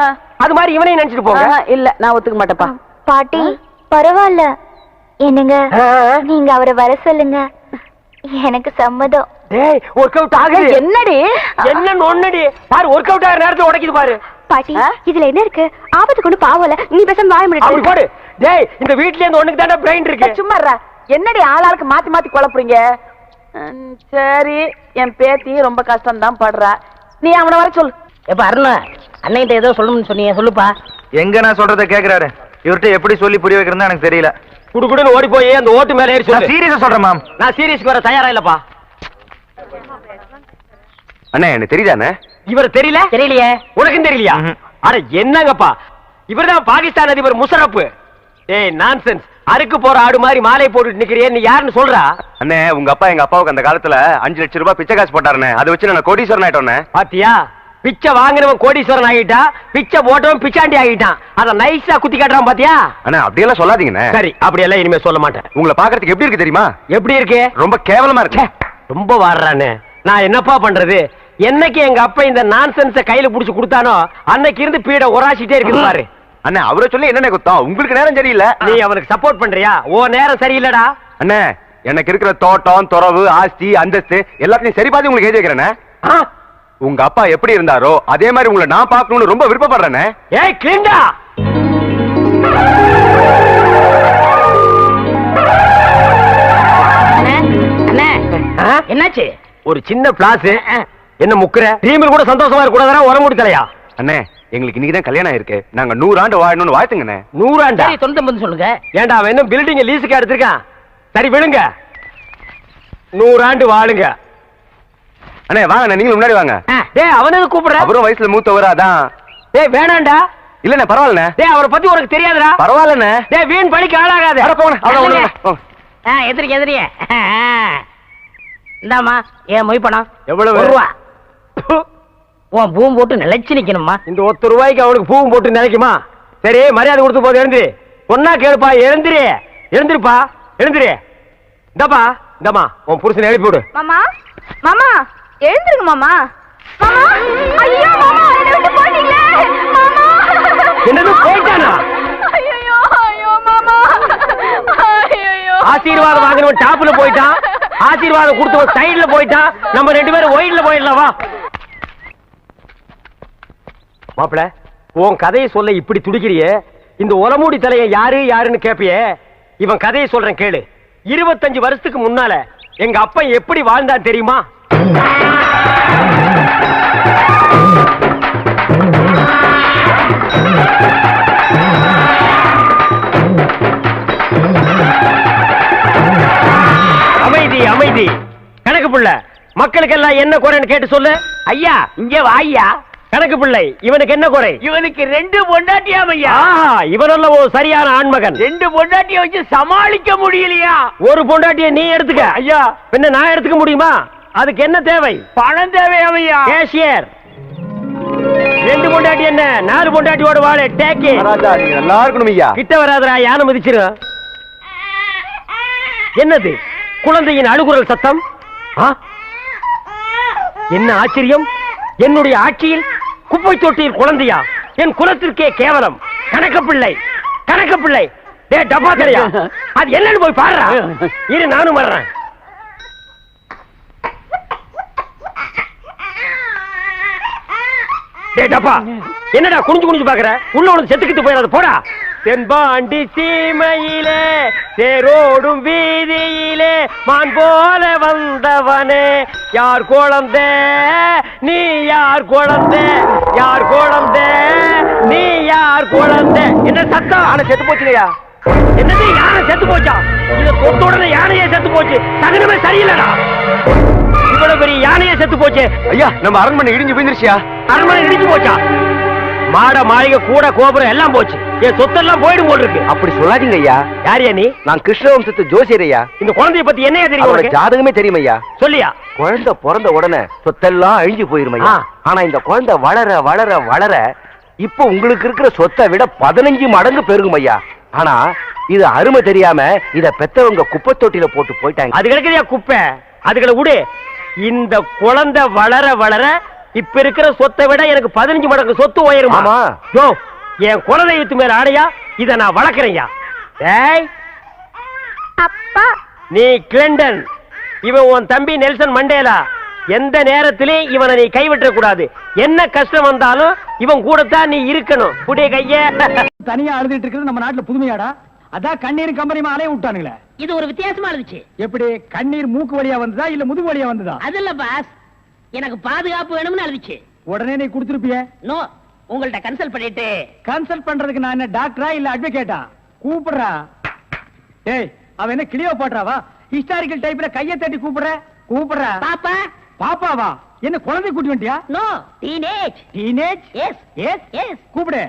அது மாதிரி இவனையும் நினைச்சிட்டு போங்க.
இல்ல நான் ஒத்துக்க மாட்டேப்பா.
பாட்டி பரவாயில்ல, என்னங்க நீங்க அவரை வர சொல்லுங்க, எனக்கு சம்மதம்.
டேய் வொர்க் அவுட் ஆகுது.
என்னடி
என்ன நொன்னடி பாரு, வொர்க் அவுட் ஆகுற நேரத்துல உடைக்குது பாரு.
பாட்டி இதுல என்ன இருக்கு? ஆபத்து கொண்டு பாவல, நீ பேசாம வாய
அப்படி
முடியாது.
போடு. டேய் இந்த வீட்ல இருந்து ஒண்ணுக்கு தான பிரைன் இருக்கு.
சும்மா இருடா. என்னடி ஆளாளுக்கு மாத்தி மாத்தி குழப்புறீங்க? சரி என் பேத்தி ரொம்ப கஷ்டம் தான் படுறா, நீ அவனை வர சொல்லு.
எப்ப அருணா அன்னைகிட்ட ஏதோ சொல்லணும்னு சொன்னீங்க, சொல்லுப்பா.
எங்க நான் சொல்றத கேக்குறாரு, இவர்கிட்ட எப்படி சொல்லி புரிய வைக்கிறதுன்னு எனக்கு தெரியல.
குடுகுடுன்னு ஓடி போய் அந்த ஓட்டு மேல ஏறி சொல்லு.
சீரியஸா சொல்றேன் மேம்.
நான் சீரியஸ்க்கு வர தயாரா இல்லப்பா.
அண்ணே எனக்கு தெரியுதானே?
இவர் தெரியல?
தெரியலையே.
உனக்கும் தெரியலையா? அட என்னங்கப்பா, இவர்தான் பாகிஸ்தான் அதிபர் முஷரப். ஏய் நான்சென்ஸ், அறுக்கு போற ஆடு மாதிரி மாலை போட்டுட்டு நிக்கிறியே, நீ யாருன்னு சொல்றா?
அண்ணே உங்க அப்பா எங்க அப்பாவுக்கு அந்த காலத்துல 5 லட்சம் ரூபாய் பிச்சை காசு போட்டாருண்ணே, அதை வச்சு நான் கோடீஸ்வரன் ஆயிட்டோண்ணே.
பாத்தியா, பிச்சை வாங்கினவன் கோடீஸ்வரன் ஆகிட்டான், பிச்சை போட்டவன் பிச்சாண்டி ஆகிட்டான். அத நைஸா குத்தி காட்டுறான் பாத்தியா?
அண்ணா அப்படியெல்லாம் சொல்லாதீங்கண்ணே.
சரி அப்படியெல்லாம் இனிமே சொல்ல மாட்டேன்.
உங்களை பாக்குறதுக்கு எப்படி இருக்கு தெரியுமா?
எப்படி இருக்கு?
ரொம்ப கேவலமா இருக்கு.
ரொம்ப வாடுறானே, நான் என்னப்பா பண்றது? என்னைக்கு எங்க அப்பா இந்த நான்சென்ஸ கையில புடிச்சு கொடுத்தானோ அன்னைக்கு இருந்து பீட உராசிட்டே இருக்கு பாரு.
அண்ணே அவரை சொல்லி என்ன குத்தம்? உங்களுக்கு நேரம் சரியில்லை,
நீ அவனுக்கு சப்போர்ட் பண்றியா? ஓ நேரம் சரியில்லடா.
அண்ணே எனக்கு இருக்கிற தோட்டம் துறவு ஆஸ்தி அந்தஸ்து எல்லாத்தையும் சரி பார்த்து உங்களுக்கு எழுதி வைக்கிறேண்ணே. உங்க அப்பா எப்படி இருந்தாரோ அதே மாதிரி உங்களை நான் பார்க்கணும்னு ரொம்ப விருப்பப்படுறேனே.
ஏய் கிளிண்டா,
அண்ணே என்னாச்சு?
ஒரு சின்ன பிளாஸ் என்ன முக்குற டீமில் கூட சந்தோஷமா இருக்க கூடாதா உரமுடி தலையா
அண்ணே எங்களுக்கு இன்னைக்குதான் கல்யாணம் இருக்கு நாங்க 100 ஆண்டு வாழணும்னு வாழ்த்துங்கண்ணே
100 ஆண்டா
சரி 99 சொல்லுங்க.
ஏண்டா அவன் என்ன பில்டிங் லீஸுக்கு எடுத்திருக்கான் சரி விழுங்க 100 ஆண்டு வாழுங்க
அண்ணே வாங்க நீங்களும் முன்னாடி வாங்க
டேய் அவனது கூப்பிடுற
அப்புறம் வயசுல மூத்தவரா அதான்
டேய் வேணாண்டா
இல்லண்ணே பரவாயில்லண்ணே
டேய் அவரை பத்தி உனக்கு தெரியாதுடா
பரவாயில்லண்ணே
டேய் வீண் படிக்க ஆளாகாத
அட போங்க அவ்வளவு
எதிரி எதிரியே இந்தாமா ஏன் மொய் பணம்
எவ்வளவு?
1 ரூபா. உன் பூம் போட்டு நிலைச்சு நிக்கணுமா?
இந்த 1 ரூபாய்க்கு அவனுக்கு பூவும் போட்டு நினைக்குமா சரி மரியாதை கொடுத்து போது எழுந்திரி பொண்ணா கேளுப்பா எழுந்திரி எழுந்திருப்பா எழுந்திரி இந்தப்பா உன் புருஷனை எழுப்பி விடு
மாமா மாமா எழுந்திருங்க மாமா மாமா ஐயோ மாமா என்னை விட்டு போயிட்டீங்களே மாமா
என்னது போயிட்டானா
ஐயோ ஐயோ மாமா ஐயோ
ஆசீர்வாதம் வாங்கினவன் டாப்ல போயிட்டான் ஆசீர்வாதம் கொடுத்தவன் சைடுல போயிட்டான் நம்ம 2 பேரும் ஒயிட்ல போயிடலாம் வா மாப்பிள உன் கதையை சொல்ல இப்படி துடிக்கிறியே இந்த ஒலமூடி தலையை யாருன்னு கேப்பியே இவன் கதையை சொல்றேன் கேளு 25 வருஷத்துக்கு முன்னால எங்க அப்பா எப்படி வாழ்ந்தான் தெரியுமா அமைதி அமைதி கணக்கு புள்ள மக்களுக்கெல்லாம் என்ன குறைன்னு கேட்டு சொல்லு
ஐயா இங்க வாய்யா.
கணக்கு பிள்ளை இவனுக்கு என்ன குறை
இவனுக்கு 2 பொண்டாட்டியாம் ஐயா.
இவனல்ல சரியான ஆண்மகன்
2 பொண்டாட்டிய வச்சு சமாளிக்க முடியலையா?
ஒரு பொண்டாட்டிய நீ எடுத்துக்க ஐயா பின்ன நான் எடுத்துக்க முடியுமா அதுக்கு என்ன தேவை
பணம் தேவையாம் ஐயா.
கேஷியர் 2 பொண்டாட்டி என்ன 4 பொண்டாட்டியோட வாழ டேக்கே
நீங்க நல்லா இருக்கணும் ஐயா
கிட்ட வராதரா யானை மிதிச்சிரு என்னது குழந்தையின் அழுகுரல் சத்தம் என்ன ஆச்சரியம் என்னுடைய ஆட்சியில் குப்பை தொட்டியில் குழந்தையா என் குலத்திற்கே கேவலம் கணக்க பிள்ளை டே டப்பா தெரியா அது என்னன்னு போய் பாருடா இரு நானும் வர்றேன் டே டப்பா என்னடா குனிஞ்சு பாக்குற உள்ள உனக்கு செத்துக்கிட்டு போயிடாது போடா தென்பாண்டி சீமையிலே தேரோடும் வீதியிலே மான் போல வந்தவனே யார் குழந்தை நீ யார் குழந்தை நீ யார் குழந்தை என்ன சத்தம் ஆனா செத்து போச்சுலையா என்னது யானை செத்து போச்சா இத தொட்ட உடனே யானையே செத்து போச்சு தகுனமே சரியில்லடா இவ்வளவு பெரிய யானையே செத்து போச்சு
ஐயா நம்ம அரண்மனை இடிஞ்சு விழுந்துருச்சியா
அரண்மனை இடிஞ்சு போச்சா மாட மாளிகை கூட கோபுரம் எல்லாம் போச்சு என் சொத்தெல்லாம் போயிடும் போல் இருக்கு
அப்படி சொல்லாதீங்க ஐயா
யாரியா நீ
நான் கிருஷ்ணவம்சத்து ஜோசியர் ஐயா
இந்த குழந்தைய பத்தி என்னையா தெரியும்
அவரோட
உனக்கு?
ஜாதகமே தெரியும் ஐயா
சொல்லியா
குழந்தை பிறந்த உடனே சொத்தெல்லாம் அழிஞ்சு போயிரும் ஐயா ஆனா இந்த குழந்தை வளர வளர வளர இப்ப உங்களுக்கு இருக்கிற சொத்தை விட 15 மடங்கு பெருகும் ஐயா ஆனா இது அருமை தெரியாம இத பெத்தவங்க குப்பை தொட்டில போட்டு போயிட்டாங்க
அது கிடைக்குதியா குப்பை அதுகளை விடு இந்த குழந்தை வளர வளர இப்ப இருக்கிற சொத்தை விட எனக்கு 15 மடங்கு சொத்து உயருமா
ஆமா.
யோ என் குலதெய்வத்து மேல ஆடையா இத நான் வளர்க்கறேன்யா டேய்
அப்பா
நீ கிளின்டன் இவன் உன் தம்பி நெல்சன் மண்டேலா எந்த நேரத்திலும் இவனை நீ கைவிட்ட கூடாது என்ன கஷ்டம் வந்தாலும் இவன் கூடத்தான் நீ இருக்கணும் புடிய கைய
தனியா அழுதுட்டு இருக்கிறது நம்ம நாட்டுல புதுமையாடா அதான் கண்ணீர் கம்பெனி அலைய விட்டானுங்களே
இது ஒரு வித்தியாசமா இருந்துச்சு.
எப்படி கண்ணீர் மூக்கு வழியா வந்ததா இல்ல முதுகு வழியா வந்ததா
அது இல்ல பாஸ் எனக்கு பாதுகாப்பு வேணும்னு அழுதுச்சு.
உடனே நீ கொடுத்துருப்பிய
நோ உங்கள்ட்ட கன்சல்ட் பண்ணிட்டு
கன்சல்ட் பண்றதுக்கு நான் என்ன டாக்டரா இல்ல அட்வொகேட்டா கூப்பிடுறா ஏய் அவன் என்ன கிளியோ போட்றாவா ஹிஸ்டாரிக்கல் டைப்ல கையை தட்டி கூப்பிடுறா
பாப்பா
பாப்பாவா என்ன குழந்தை கூட்டி வந்துட்டியா
no teenage
teenage
yes
yes
yes
கூப்பிடு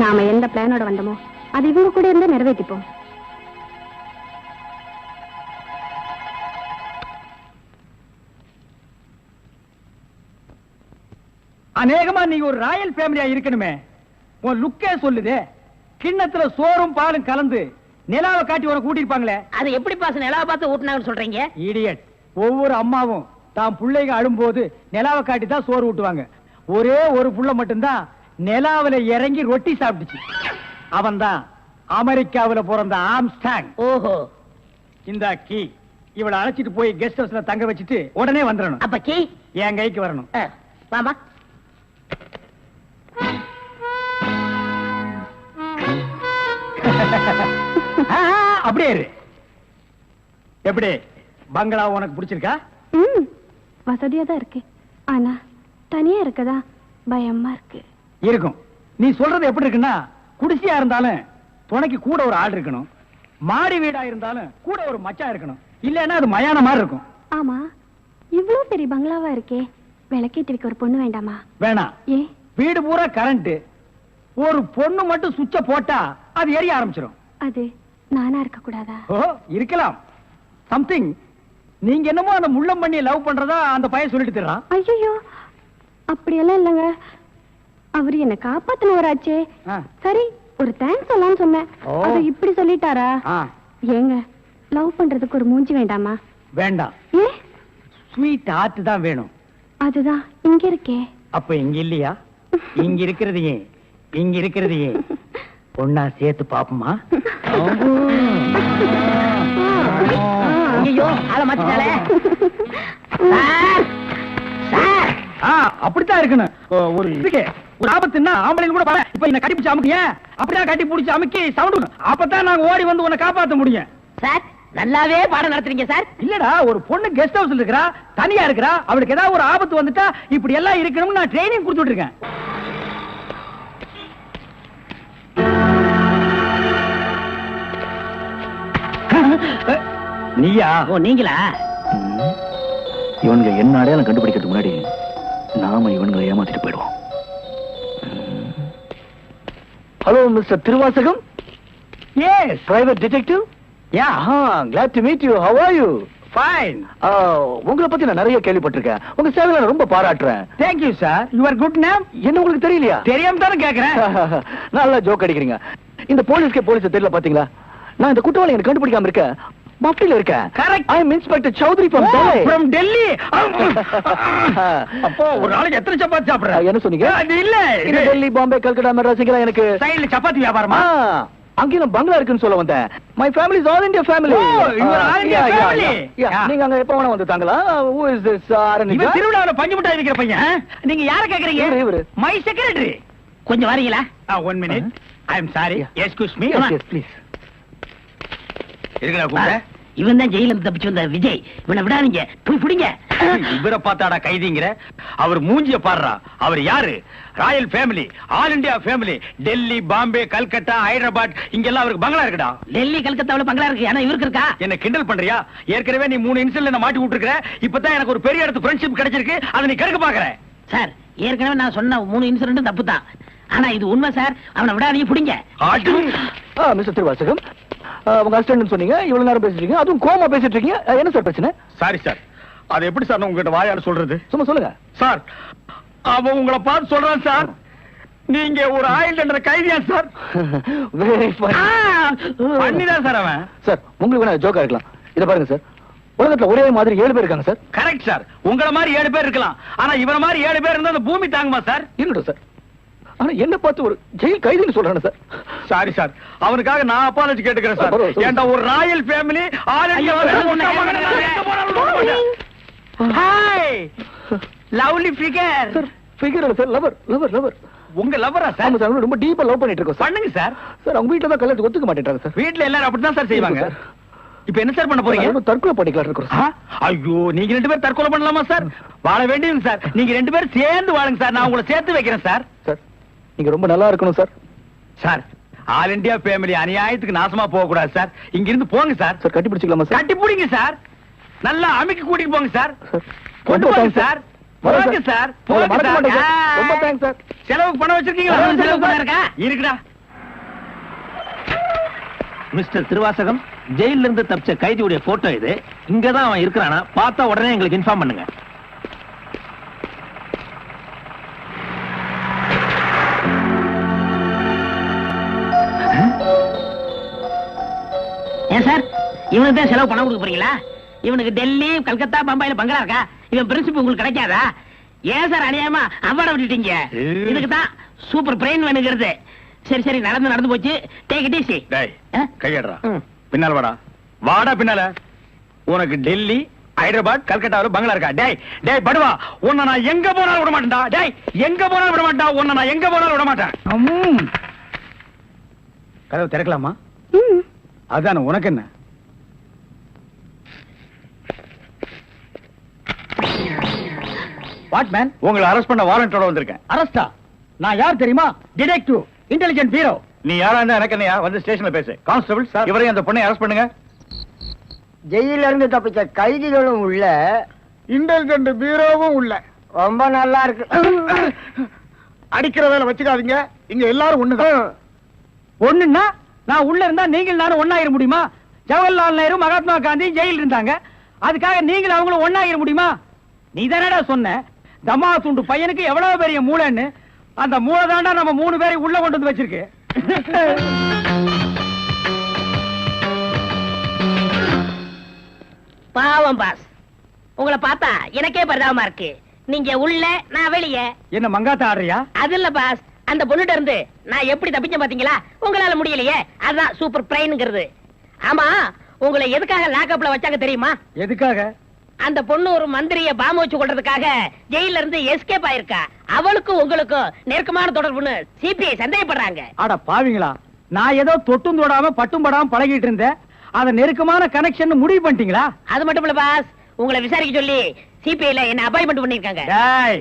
நாம எந்த பிளானோட வந்தோமோ அது இவங்க கூட இருந்து நிறைவேற்றிப்போம்.
அநேகமா நீங்க ஒரு ராயல் ஃபேமிலியா இருக்கணுமே உன் லுக்கே சொல்லுதே கிண்ணத்துல சோறும் பாலும் கலந்து நிலாவை காட்டி உன கூட்டிருப்பாங்களே
அது எப்படி பாஸ் நிலாவை பார்த்து ஊட்டினாங்கன்னு சொல்றீங்க?
இடியட் ஒவ்வொரு அம்மாவும் தாம் பிள்ளைங்க அழும்போது நிலாவை காட்டி தான் சோறு ஊட்டுவாங்க ஒரே ஒரு புள்ள மட்டும்தான் நிலாவில இறங்கி ரொட்டி சாப்பிட்டுச்சு அவன் தான் அமெரிக்காவில பிறந்த ஆம்ஸ்டாங்.
ஓஹோ
இந்த கீ இவளை அழைச்சிட்டு போய் கெஸ்ட் ஹவுஸ்ல தங்க வச்சுட்டு உடனே வந்துடணும்.
அப்ப கீ
என் கைக்கு வரணும்.
வாமா
அப்படியே இரு. எப்படி பங்களா உனக்கு பிடிச்சிருக்கா?
வசதியா தான் இருக்கு. ஆனா தனியா இருக்கதா பயமா இருக்கு.
இருக்கும். நீ சொல்றது எப்படி இருக்குன்னா, குடிசையா இருந்தாலும் துணைக்கு கூட ஒரு ஆள் இருக்கணும், மாடி வீடா இருந்தாலும் கூட ஒரு மச்சான் இருக்கணும், இல்லன்னா அது மயான மாதிரி இருக்கும்.
ஆமா, இவ்வளவு பெரிய பங்களாவா இருக்கே, விளக்கேத்தி வைக்க ஒரு பொண்ணு வேண்டாமா?
வேணாம்.
ஏ,
வீடு பூரா கரண்ட், ஒரு பொண்ணு மட்டும் சுவிட்ச போட்டா அது எரிய ஆரம்பிச்சிடும்.
அது நானா இருக்க கூடாதா?
ஓ, இருக்கலாம். சம்திங். நீங்க என்னமோ அந்த முள்ளம் பண்ணி லவ் பண்றதா அந்த பையன் சொல்லிட்டு தர்றான்.
ஐயோ, அப்படியெல்லாம் இல்லங்க. அவரு என்ன காப்பாத்தினவராச்சே. சரி, ஒரு தேங்க்ஸ் சொல்லலாம்னு சொன்னேன். அது இப்படி சொல்லிட்டாரா? ஏங்க, லவ் பண்றதுக்கு ஒரு மூஞ்சி வேண்டாமா?
வேண்டாம்.
ஏ,
ஸ்வீட் ஹார்ட் தான் வேணும்.
அதுதான் இங்க இருக்கே.
அப்ப இங்க இல்லையா? இங்க இருக்கிறதையே இங்க இருக்கிறதையே ஒன்னா சேர்த்து பாப்போமா?
ஐயோ, ஆள மாத்திட்டாளே.
அப்படித்தான் இருக்கணும். ஒரு இதுக்கு ஒரு ஆபத்துன்னா ஆம்பளைங்க கூட பாரு. இப்ப என்ன கட்டி பிடிச்சு அமுக்கிய, அப்படியே கட்டி பிடிச்சு அமுக்கி சவுண்ட், அப்பதான் நாங்க ஓடி வந்து உன்னை காப்பாத்த முடியும்.
சார், நல்லாவே பாடம் நடத்துறீங்க சார்.
இல்லடா, ஒரு பொண்ணு கெஸ்ட் ஹவுஸ்ல இருக்கறா, தனியா இருக்கறா, அவளுக்கு ஏதாவது ஒரு ஆபத்து வந்துட்டா இப்படி எல்லாம் இருக்கணும்னு நான் ட்ரைனிங் கொடுத்துட்டு இருக்கேன். நீயா?
ஓ, நீங்களா?
இவனுங்க என்ன அடையாளம் கண்டுபிடிக்கிறதுக்கு முன்னாடி நாம இவனுங்களை ஏமாத்திட்டு போயிடுவோம். Hello mister Thiruvasagam.
Yes,
private detective.
Yeah,
glad to meet you. How are you?
fine.
உங்களை பத்தி நான் நிறைய கேள்விப்பட்டிருக்கேன். உங்க சேவையை நான் ரொம்ப பாராட்டுறேன்.
Thank you sir. Your good name?
என்ன உங்களுக்கு தெரியலையா?
தெரியாம தானே கேக்குறேன்.
நல்லா ஜோக் அடிக்கிறீங்க. இந்த போலீஸ் தெரியல பாத்தீங்களா? நான் இந்த குற்றவாளி எனக்கு கண்டுபிடிக்காம இருக்கேன். மஃப்டில இருக்கேன்.
Correct.
I am inspector Chaudhary from Delhi.
From Delhi. அப்போ ஒரு நாளைக்கு எத்தனை சப்பாத்தி சாப்பிடுற?
என்ன சொன்னீங்க?
அது இல்ல,
இது டெல்லி, பாம்பே, கல்கட்டா, மெட்ராஸ் இங்கலாம் எனக்கு
சைடுல சப்பாத்தி வியாபாரமா?
அங்க நான் பங்களா இருக்குன்னு சொல்ல வந்தேன். My family is all India family.
Oh, you are all India family.
நீங்க அங்க எப்ப வேணா வந்து தாங்களா? Who is this?
இவன் திருவிழாவுல பஞ்சு மிட்டாய் விக்கிற பையன். நீங்க யார கேக்குறீங்க?
இவரு.
My secretary.
கொஞ்சம் வரீங்களா?
1 minute. I am sorry. Excuse me.
Yes, please.
இருக்கடா கூப்பிட.
இவன் தான் ஜெயில இருந்து தப்பிச்சு வந்த விஜய். இவனை விடாதீங்க, போய் புடிங்க.
இவரை பார்த்தாடா கைதிங்கிற? அவர் மூஞ்சிய பாடுறா. அவர் யாரு? Royal family, all India family. Delhi, Bombay, Calcutta, Hyderabad இங்கெல்லாம் அவருக்கு பங்களா இருக்குடா.
டெல்லி, கல்கத்தாவுல பங்களா இருக்கு. ஆனா இவருக்கு இருக்கா?
என்ன கிண்டல் பண்றியா? ஏற்கனவே நீ 3 இன்சிடென்ட்ல என்ன மாட்டி விட்டுருக்க. இப்பதான் எனக்கு ஒரு பெரிய இடத்து ஃப்ரெண்ட்ஷிப் கிடைச்சிருக்கு. அதை நீ கெடுக்க பாக்குற.
சார், ஏற்கனவே நான் சொன்ன 3 இன்சிடென்ட் தப்பு தான். ஆனா இது உண்மை சார். அவனை விடாதீங்க, புடிங்க.
மிஸ்டர் திருவாசகம், உங்க அசிஸ்டன்ட் சொன்னீங்க, இவ்வளவு நேரம் பேசிட்டு இருக்கீங்க, அதுவும் கோமா பேசிட்டு இருக்கீங்க. என்ன சார் பிரச்சனை?
Sorry sir. அது எப்படி சார் உங்ககிட்ட வாயால சொல்றது?
சும்மா சொல்லுங்க
சார். அவன் உங்களை பார்த்து சொல்றான் சார், நீங்க ஒரு ஆயில் தண்டனை கைதியா சார்.
வெரி
பண்ணிதான் சார் அவன்.
சார், உங்களுக்கு வேணா ஜோக்கா இருக்கலாம். இத பாருங்க சார், உலகத்துல ஒரே மாதிரி 7 பேர் இருக்காங்க சார்.
Correct sir. உங்கள மாதிரி 7 பேர் இருக்கலாம். ஆனா இவன மாதிரி 7 பேர் இருந்தா அந்த பூமி தாங்குமா சார்?
இருக்கட்டும் சார். ஆனா என்ன பார்த்து ஒரு ஜெயில் கைதின்னு சொல்றானே சார்.
Sorry sir. அவனுக்காக நான் அப்பாலஜி கேட்டுக்கிறேன் சார். ஏன்டா ஒரு Royal family, all India hi lovely figure.
Sir, figure இல்ல சார், லவர்.
உங்க லவரா சார்?
ஆமா சார், ரொம்ப டீப்பா லவ் பண்ணிட்டு இருக்கோம் சார்.
பண்ணுங்க சார்.
சார், அவங்க வீட்ல தான் கல்யாணத்துக்கு ஒத்துக்க மாட்டேன்றாங்க சார்.
வீட்ல எல்லாரும் அப்படிதான் சார் செய்வாங்க. இப்போ என்ன சார் பண்ண போறீங்க?
நம்ம தற்கொலை பண்ணிக்கலாம் இருக்கோம் சார்.
ஐயோ, நீங்க 2 பேர் தற்கொலை பண்ணலாமா சார்? வாழ வேண்டியது சார். நீங்க 2 பேர் சேர்ந்து வாழுங்க சார். நான் உங்களை சேர்த்து வைக்கிறேன் சார்.
சார், நீங்க ரொம்ப நல்லா இருக்கணும் sir.
Sir, all India family அநியாயத்துக்கு நாசமா போக கூடாது சார். இங்க இருந்து போங்க சார்.
சார், கட்டி பிடிச்சிக்கலாமா சார்?
கட்டி பிடிங்க சார். நல்லா அமுக்கி கூட்டிட்டு போங்க சார்.
ரொம்ப
போங்க
தேங்க்ஸ்
சார்.
வரேன்
போங்க சார்.
உங்களை
போங்க
மறக்க மாட்டேன் சார்.
சார்.
ரொம்ப தேங்க்ஸ் சார்.
செலவுக்கு பணம் வச்சிருக்கீங்களா?
செலவு பணம் இருக்கா?
இருக்குடா.
மிஸ்டர் திருவாசகம், ஜெயில இருந்து தப்பிச்ச கைதியுடைய போட்டோ இது. இங்கதான் அவன் இருக்கிறானா பார்த்தா உடனே எங்களுக்கு இன்ஃபார்ம் பண்ணுங்க.
ஏன் சார், இவனுக்கு தான் செலவு பணம் கொடுக்க போறீங்களா? இவனுக்கு டெல்லி, கல்கத்தா, பம்பாயில பங்களா இருக்கா? இவன் பிரின்சிபல் உங்களுக்கு கிடைக்காதா? ஏன் சார் அநியாயமா அவார்ட விட்டுட்டீங்க? இதுக்கு தான் சூப்பர் பிரெயின் வேணுங்கிறது. சரி, நடந்து போச்சு. Take it easy.
டேய், கையடறா. பின்னால வாடா பின்னால. உனக்கு டெல்லி, ஹைதராபாத், கல்கட்டாவில் பங்களா இருக்கா? டேய் படுவா, உன்னை நான் எங்க போனாலும் விட மாட்டேன்டா. டேய், எங்க போனாலும் விட மாட்டா. உன்னை நான் எங்க போனாலும் விட மாட்டேன். கதவு திறக்கலாமா? அதான, உனக்கு என்ன?
What man? உங்களை அரெஸ்ட் பண்ண வாரண்டோட வந்திருக்கேன். அரெஸ்டா? நான் யார் தெரியுமா? Detective, intelligent bureau. நீ யாரா இருந்தா எனக்கு என்னையா? வந்து ஸ்டேஷன்ல பேசு. கான்ஸ்டபிள் சார், இவரையும் அந்த பொண்ணை அரெஸ்ட் பண்ணுங்க.
ஜெயில இருந்து தப்பிச்ச கைதிகளும் உள்ள, இன்டெலிஜென்ட் பீரோவும் உள்ள. ரொம்ப நல்லா இருக்கு.
அடிக்கிற வேலை வச்சுக்காதீங்க. இங்க எல்லாரும் ஒண்ணுதான். ஒண்ணுன்னா நான் உள்ள இருந்தா நீங்கள் நானும் ஒண்ணாயிர முடியுமா? ஜவஹர்லால் நேரு, மகாத்மா காந்தி ஜெயில இருந்தாங்க. அதுக்காக நீங்கள் அவங்களும் ஒண்ணாயிர முடியுமா? நீ தானடா சொன்ன தமா துண்டு பையனுக்கு எவ்வளவு பெரிய மூளைன்னு. அந்த மூளை தாண்டா நம்ம 3 பேரை உள்ள கொண்டு வந்து வச்சிருக்கு.
பாவம் பாஸ், உங்களை பார்த்தா எனக்கே பரிதாபமா இருக்கு. நீங்க உள்ள, நான் வெளியே.
என்ன மங்காத்த ஆடுறியா?
அது இல்ல பாஸ், அந்த பொண்ணுட்ட இருந்து நான் எப்படி தப்பிச்சேன் பாத்தீங்களா? உங்களால முடியலையே, அதுதான் சூப்பர் பிரைன்ங்கிறது. ஆமா, உங்களை எதுக்காக லாக்அப்ல வச்சாங்க தெரியுமா?
எதுக்காக?
அந்த பொண்ணு ஒரு மந்திரிய பாம்பு வச்சு கொள்றதுக்காக ஜெயில இருந்து எஸ்கேப் ஆயிருக்கா. அவளுக்கும் உங்களுக்கும் நெருக்கமான தொடர்புன்னு சிபிஐ சந்தேகப்படுறாங்க.
அட பாவிங்களா, நான் ஏதோ தொட்டும் தொடாம பட்டும் படாம பழகிட்டு இருந்தேன். அத நெருக்கமான கனெக்ஷன் முடிவு பண்ணிட்டீங்களா?
அது மட்டும் இல்ல பாஸ், உங்களை விசாரிக்க சொல்லி சிபிஐல என்ன அப்பாயின்மெண்ட் பண்ணிருக்காங்க.
டேய்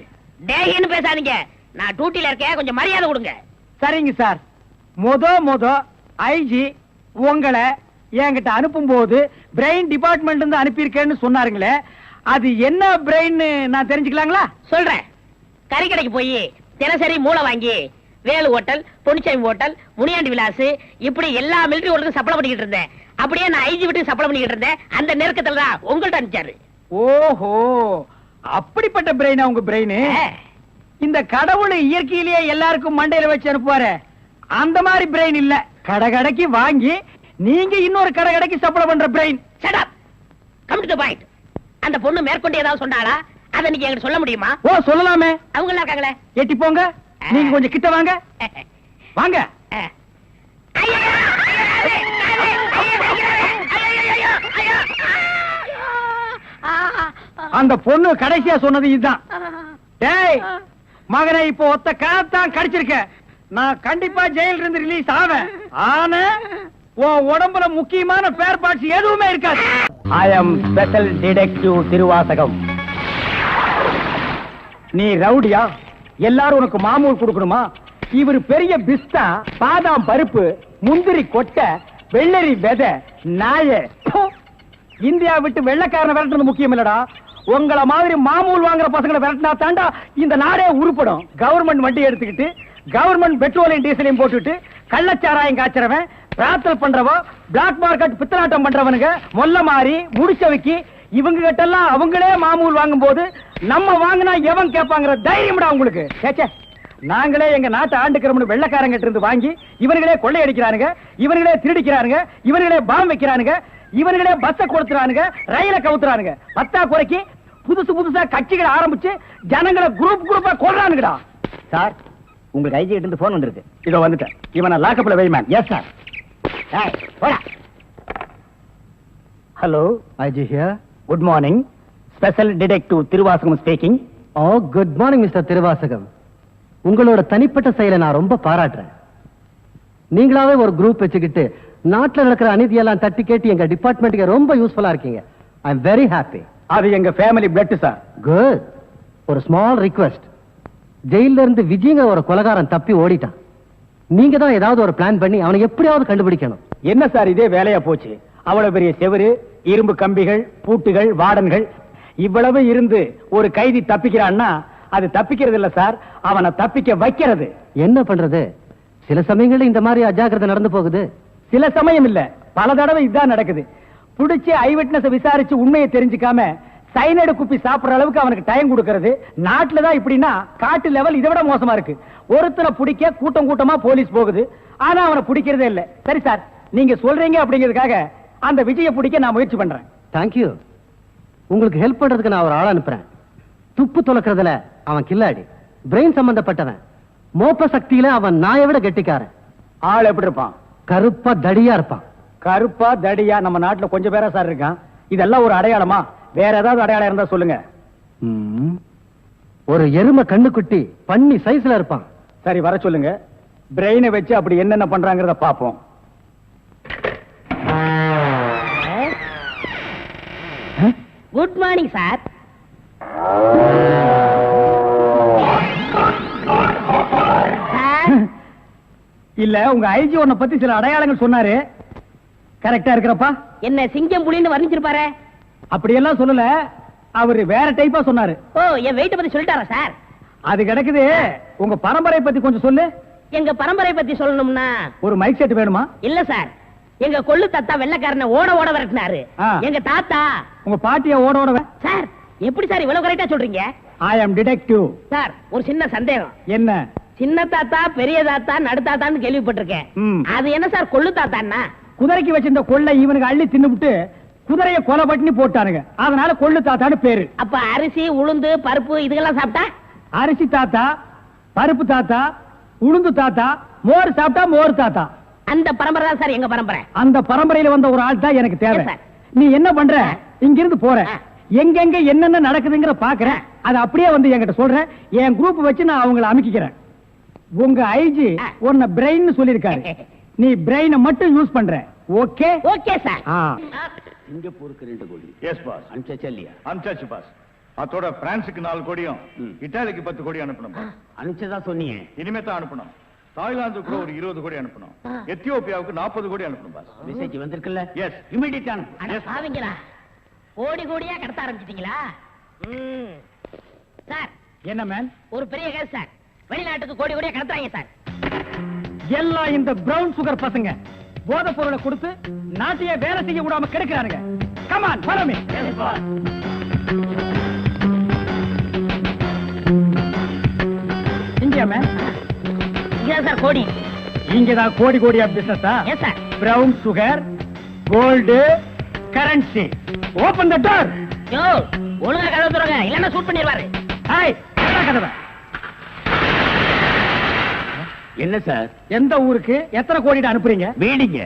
டேய்னு பேசாதீங்க, நான் டியூட்டில இருக்கேன், கொஞ்சம் மரியாதை கொடுங்க.
சரிங்க சார். மொத ஐஜி உங்களை என்கிட்ட அனுப்பும் போது பிரெயின் டிபார்ட்மெண்ட் இருந்து அனுப்பியிருக்கேன்னு சொன்னாருங்களே, அது என்ன பிரெயின் நான் தெரிஞ்சுக்கலாங்களா?
சொல்றேன். கறிக்கடைக்கு போய் தினசரி மூளை வாங்கி வேலு ஹோட்டல், பொன்னிச்சாமி ஹோட்டல், முனியாண்டி விலாஸ் இப்படி எல்லா மிலிட்டரி ஹோட்டலுக்கும் சப்ளை பண்ணிக்கிட்டு இருந்தேன். அப்படியே நான் ஐஜி விட்டு சப்ளை பண்ணிக்கிட்டு இருந்தேன். அந்த நெருக்கத்துல தான் உங்கள்ட்ட அனுப்பிச்சாரு.
ஓஹோ, அப்படிப்பட்ட பிரெயினா உங்க பிரெயின்? இந்த கடவுள் இயற்கையிலேயே எல்லாருக்கும் மண்டையில வச்சு அனுப்புவாரு, அந்த மாதிரி பிரெயின் இல்ல. கடைக்கு வாங்கி நீங்க இன்னொரு கடைக்கு சப்ளை பண்ற brain.
Shut up, come to the point. அந்த பொண்ணு மேற்கொண்டு ஏதாவது சொன்னாளா? அத நீங்க என்கிட்ட சொல்ல முடியுமா?
ஓ சொல்லலாமே.
அவங்க எல்லாம் இருக்காங்களே.
எட்டி போங்க, நீங்க கொஞ்சம் கிட்ட வாங்க. வாங்க. அந்த பொண்ணு கடைசியா சொன்னது இதுதான். டேய் மகனே, இப்போ ஒத்த காத்தான் கடிச்சிருக்க. நான் கண்டிப்பா ஜெயில இருந்து ரிலீஸ் ஆவேன். ஆனா உன் உடம்புல முக்கியமான பேர் பார்ட்ஸ் எதுவுமே இருக்காது. ஐ அம் ஸ்பெஷல் டிடெக்டிவ் திருவாசகம். நீ ரவுடியா? எல்லாரும் உனக்கு மாமூல் கொடுக்கணுமா? இவர் பெரிய பிஸ்தா, பாதாம் பருப்பு, முந்திரி கொட்டை, வெள்ளரி விதை, நாய. இந்தியா விட்டு வெள்ளைக்காரனை விரட்டுறது முக்கியம் இல்லடா. உங்கள மாதிரி மாமூல் வாங்குற பசங்களை விரட்டினா தாண்டா இந்த நாடே உருப்படும். கவர்மெண்ட் வண்டி எடுத்துக்கிட்டு கவர்மெண்ட் பெட்ரோலையும் டீசலையும் போட்டுட்டு கள்ளச்சாராயம் காய்ச்சறவன், ராத்தல் பண்றவோ, பிளாக் மார்க்கெட் பித்தலாட்டம் பண்றவனுங்க, மொல்ல மாறி முடிச்சவைக்கு இவங்க கிட்ட எல்லாம் அவங்களே மாமூல் வாங்கும் போது நம்ம வாங்கினா எவன் கேட்பாங்கிற தைரியம்டா உங்களுக்கு. கேச்சே, நாங்களே எங்க நாட்டை ஆண்டுக்கிறோம்னு வெள்ளைக்காரங்கிட்ட இருந்து வாங்கி இவர்களே கொள்ளையடிக்கிறானுங்க, இவர்களே திருடிக்கிறானுங்க, இவர்களே பாம் வைக்கிறானுங்க, இவர்களே பஸ்ஸ கொடுத்துறானுங்க, ரயில கவுத்துறானுங்க. பத்தா குறைக்கு புதுசா கட்சிகளை ஆரம்பிச்சு ஜனங்களை குரூப்பா கொள்றானுங்கடா. சார், உங்களுக்கு ஐஜி கிட்ட இருந்து போன் வந்திருக்கு. இதோ வந்துட்டேன். இவனை லாக்கப்ல வை man. Yes sir. Hello, IG here. Good morning. Special detective Thiruvasagam speaking.
Oh, good morning mister Thiruvasagam. உங்களோட தனிப்பட்ட செயலை நான் ரொம்ப பாராட்டுறேன். நீங்களாவே ஒரு குரூப் வச்சுக்கிட்டு நாட்டுல நடக்கிற அநீதியெல்லாம் தட்டி கேட்டு எங்க டிபார்ட்மெண்ட்டுக்கு ரொம்ப யூஸ்ஃபுல்லா இருக்கீங்க. I am very happy.
அது எங்க ஃபேமிலி பிளட் சார்.
குட். ஒரு ஸ்மால் ரிக்வெஸ்ட். ஜெயில இருந்து விஜய்ங்க ஒரு கொலைகாரன் தப்பி ஓடிட்டான். நீங்க தான் ஏதாவது ஒரு பிளான் பண்ணி அவனை எப்படியாவது கண்டுபிடிக்கணும்.
என்ன சார் இதே வேலையா போச்சு? அவ்வளவு பெரிய செவரு, இரும்பு கம்பிகள், பூட்டுகள், வார்டன்கள் இவ்வளவு இருந்து ஒரு கைதி தப்பிக்கிறான்னா அது தப்பிக்கிறது இல்ல சார், அவனை தப்பிக்க வைக்கிறது.
என்ன பண்றது? சில சமயங்கள்ல இந்த மாதிரி அஜாக்கிரதை நடந்து போகுது.
சில சமயம் இல்ல, பல தடவை இதுதான் நடக்குது. புடிச்சு ஐ விட்னஸ் விசாரிச்சு உண்மையை தெரிஞ்சுக்காம சைனடு குப்பி சாப்பிடுற அளவுக்கு அவனுக்கு டைம் கொடுக்கறது. நாட்டுல தான் இப்படின்னா காட்டு லெவல் இதை விட மோசமா இருக்கு. ஒருத்தனை பிடிக்க கூட்டமா போலீஸ் போகுது, ஆனா அவனை பிடிக்கிறதே இல்ல. சரி சார், நீங்க சொல்றீங்க அப்படிங்கிறதுக்காக அந்த விஜயை பிடிக்க நான் முயற்சி பண்றேன்.
தேங்க்யூ. உங்களுக்கு ஹெல்ப் பண்றதுக்கு நான் ஒரு ஆள் அனுப்புறேன். துப்பு துலக்கிறதுல அவன் கில்லாடி, பிரெயின் சம்பந்தப்பட்டவன். மோப்ப சக்தியில அவன் நாயை விட கெட்டிக்காரன்.
ஆள் எப்படி இருப்பான்?
கருப்பா தடியா இருப்பான்.
கருப்பா தடியா நம்ம நாட்டுல கொஞ்சம் பேரா சார் இருக்கான். இதெல்லாம் ஒரு அடையாளமா? வேற ஏதாவது அடையாளம் இருந்தா சொல்லுங்க.
ஒரு எருமை கண்ணுக்குட்டி பண்ணி சைஸ்ல இருப்பான்.
சரி, வர சொல்லுங்க. பிரெயினை வச்சு அப்படி என்னென்ன பண்றாங்கறத பாப்போம்.
Good morning sir.
இல்ல உங்க ஐஜி உன்னை பத்தி சில அடையாளங்கள் சொன்னாரு, கரெக்டா இருக்கிறப்பா?
என்ன சிங்கம் புலின்னு வர்ணிச்சிருப்பாரு?
அப்படியெல்லாம் சொல்லல, அவரு வேற டைப்பா சொன்னாரு.
ஓ, என் வெயிட்ட பத்தி சொல்லிட்டாரா சார்?
அது கிடக்குது. உங்க பரம்பரை பத்தி கொஞ்சம் சொல்லு.
எங்க பரம்பரை பத்தி சொல்லணும்னா
ஒரு மைக் செட் வேணுமா?
இல்ல சார், எங்க கொள்ளு தாத்தா வெள்ளக்காரனை ஓட ஓட விரட்டினாரு. எங்க தாத்தா.
உங்க பாட்டிய ஓட ஓட
சார், எப்படி சார் இவ்வளவு கரெக்டா சொல்றீங்க?
ஐ அம் டிடெக்டிவ்.
சார், ஒரு சின்ன சந்தேகம்.
என்ன?
சின்ன தாத்தா, பெரிய தாத்தா, நடு தாத்தான்னு கேள்விப்பட்டிருக்கேன். அது என்ன சார் கொள்ளு தாத்தான்னா?
குதிரைக்கு வச்சிருந்த கொள்ளை இவனுக்கு அள்ளி தின்னுபிட்டு குதிரையை கொலை பண்ணி போட்டானுங்க, அதனால கொள்ளு தாத்தான்னு பேரு.
அப்ப அரிசி, உளுந்து, பருப்பு இதெல்லாம் சாப்பிட்டா?
அரிசி தாத்தா, பருப்பு தாத்தா, உளுந்து தாத்தா, மோர் சாப்பிட்டா மோர் தாத்தா.
அந்த பரம்பரை தான் சார் எங்க பரம்பரை.
அந்த பரம்பரையில வந்த ஒரு ஆள் தான் எனக்கு தேவை. நீ என்ன பண்ற? இங்கிருந்து போற, எங்கெங்க என்னென்ன நடக்குதுங்கிற பாக்குறேன், அதை அப்படியே வந்து என்கிட்ட சொல்றேன். என் குரூப் வச்சு நான் அவங்களை அமைக்கிறேன். உங்க ஐஜி உன்னை பிரெயின் சொல்லிருக்காரு, நீ பிரெயினை மட்டும் யூஸ் பண்ற. ஓகே?
Okay sir.
சிங்கப்பூருக்கு 2 கோடி.
Yes boss.
அனுப்பிச்சா இல்லையா?
அனுப்பிச்சாச்சு பாஸ். அதோட பிரான்ஸுக்கு 4 கோடியும் இத்தாலிக்கு 10 கோடி அனுப்பணும் பாஸ்.
அனுப்பிச்சதா சொன்னீங்க.
இனிமே தான் அனுப்பணும். தாய்லாந்துக்கு கூட ஒரு 20 கோடி அனுப்பணும். எத்தியோப்பியாவுக்கு 40 கோடி அனுப்பணும் பாஸ்.
மெசேஜ் வந்திருக்குல்ல?
எஸ்.
இமிடியேட்டா
பாவீங்களா, கோடி கோடியா கடத்த ஆரம்பிச்சிட்டீங்களா? சார்.
என்ன மேன்?
ஒரு பெரிய கேஸ் சார். வெளிநாட்டுக்கு கோடி கோடியா கடத்துறாங்க சார்.
எல்லாம் இந்த பிரவுன் சுகர் பசங்க போதை பொருளை கொடுத்து நாட்டையே வேலை செய்ய விடாம கெடுக்கிறானுங்க. Come on, follow me. இங்க மேன்,
இங்க சார் கோடி.
இங்கதான் கோடி கோடியா பிசினஸா?
Yes sir.
Brown sugar, gold, currency. Open the door.
Yo, ஒழுங்கா கதவை திறங்க, இல்லன்னா ஷூட் பண்ணிடுவாரு.
ஹாய், கதவை.
என்ன சார்?
எந்த ஊருக்கு எத்தனை கோடி அனுப்புறீங்க?
வீடிங்க.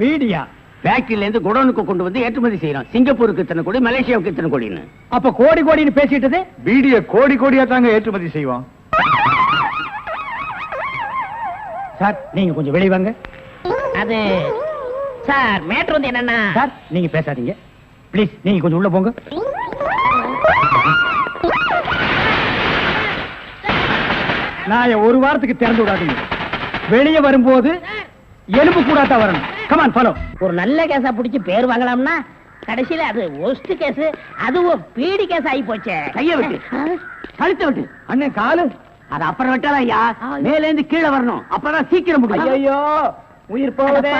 வீடியா?
ஃபேக்டரியில இருந்து குடோனுக்கு கொண்டு வந்து ஏற்றுமதி செய்யறோம். சிங்கப்பூருக்கு இத்தனை கோடி, மலேசியாவுக்கு இத்தனை கோடின்னு.
அப்ப கோடி கோடின்னு பேசிட்டது?
பீடிய கோடி கோடியா தாங்க ஏற்றுமதி செய்வோம்.
சார், நீங்க கொஞ்சம் வெளிய வாங்க.
அது சார், மேட்டர் வந்து என்னன்னா
சார், நீங்க பேசாதீங்க ப்ளீஸ். நீங்க கொஞ்சம் உள்ள போங்க. நான் ஒரு வாரத்துக்கு திறந்து விடாதீங்க. வெளியே வரும்போது எலும்பு கூடாதா வரணும். Come on, follow.
ஒரு நல்ல கேஸா பிடிச்சி பேர் வாங்கலாம்னா கடைசியில அது ஒஸ்ட் கேஸ், அதுவும் பீடி கேஸ் ஆகி போச்சே.
கைய விட்டு, கழுத்த விட்டு.
அண்ணே, காலு
அது அப்புறம் வெட்டாதா ஐயா, மேல இருந்து கீழே வரணும், அப்பதான் சீக்கிரம் முடியும்.
ஐயோ, உயிர் போகுதே.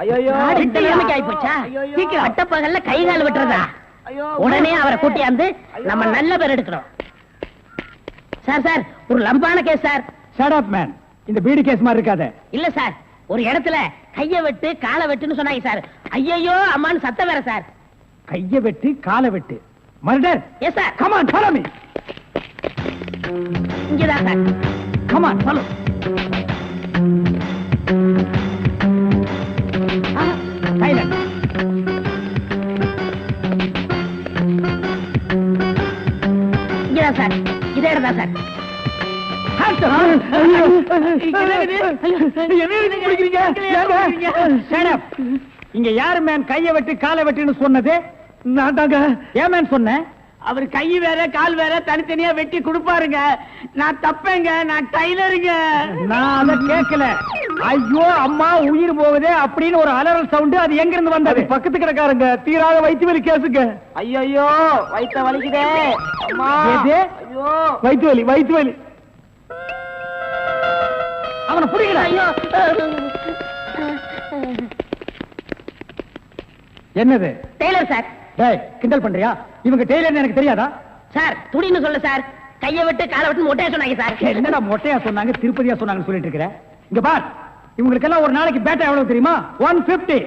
ஐயோ, ஆகி போச்சா? சீக்கிரம் அட்டப்பகல்ல கை கால் வெட்டுறதா? உடனே அவரை கூட்டியாந்து நம்ம நல்ல பேர் எடுக்கணும். சார் சார், ஒரு லம்பான case sir.
Shut up man. இந்த பீடி கேஸ் மாதிரி இருக்காத.
இல்ல சார், ஒரு இடத்துல கைய வெட்டு காலை வெட்டுன்னு சொன்னாங்க சார். ஐயோ அம்மான்னு சத்தம் வேற சார்.
கைய வெட்டு காலை வெட்டு, murder.
Yes sir.
Come on, follow me.
இங்கதான் சார்.
Come on, follow. சைலண்ட்.
இங்கதான் சார். இதே இடம் தான் சார்.
இங்க யாரு மேன் கைய வெட்டு காலை வெட்டுன்னு சொன்னது? நான் தாங்க. ஏன் மேன் சொன்னேன்?
அவர் கை வேற கால் வேற தனித்தனியா வெட்டி கொடுப்பாருங்க. நான் தப்பேங்க, நான் டைலருங்க.
நான் அதை கேட்கல. ஐயோ அம்மா, உயிர் போகுதே அப்படின்னு ஒரு அலறல் சவுண்ட். அது எங்க இருந்து வந்தது? பக்கத்து கிடக்காருங்க, தீராத வயிற்று வலி கேசுங்க.
ஐயோ, வயித்த வலிக்குதே.
வயிற்று வலி, வயிற்று வலி. அவனை புரியல.
ஐயோ,
என்னது?
Tailor sir.
டேய், கிண்டல் பண்றியா? இவங்க டெய்லர்னு எனக்கு தெரியாதா?
சார், துடின்னு சொல்ல சார். கைய விட்டு காலை விட்டு மொட்டையா சொன்னாங்க சார்.
என்னடா மொட்டையா சொன்னாங்க, திருப்பதியா சொன்னாங்கன்னு சொல்லிட்டு இருக்கிற? இங்க பார், இவங்களுக்கெல்லாம் ஒரு நாளைக்கு பேட்டா எவ்வளவு தெரியுமா? 150.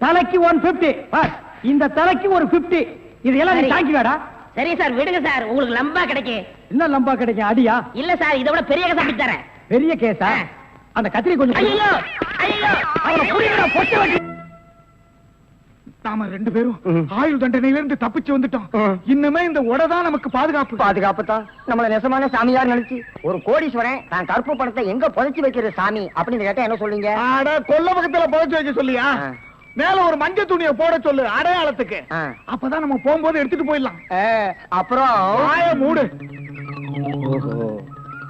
தலைக்கு 150. பார், இந்த தலைக்கு ஒரு 50. இதெல்லாம் நீ தாங்கி வேடா.
சரி சார், விடுங்க சார், உங்களுக்கு லம்பா கிடைக்கும்.
என்ன லம்பா கிடைக்கும்? அடியா?
இல்ல சார், இதை விட பெரிய கேஸா பிடிச்சு தரேன்.
பெரிய கேஸா? அந்த கத்திரி கொஞ்சம்.
ஐயோ ஐயோ,
அவனை புரியடா, பொட்டை வட்டி. நாம 2 பேரும் ஆயுள் தண்டனையில இருந்து தப்பிச்சு வந்துட்டோம். இன்னுமே இந்த உடதான் நமக்கு பாதுகாப்பு.
பாதுகாப்பு தான். நம்மள நெசமான சாமியார் நினைச்சு ஒரு கோடீஸ்வரன் தான் கருப்பு பணத்தை எங்க புதைச்சு வைக்கிற சாமி அப்படின்னு கேட்டா என்ன சொல்லுங்க?
அட, கொல்ல பக்கத்துல புதைச்சு வைக்க சொல்லியா? மேல ஒரு மஞ்சள் துணியை போட சொல்லு அடையாளத்துக்கு. அப்பதான் நம்ம போகும்போது எடுத்துட்டு போயிடலாம்.
அப்புறம்
மூடு.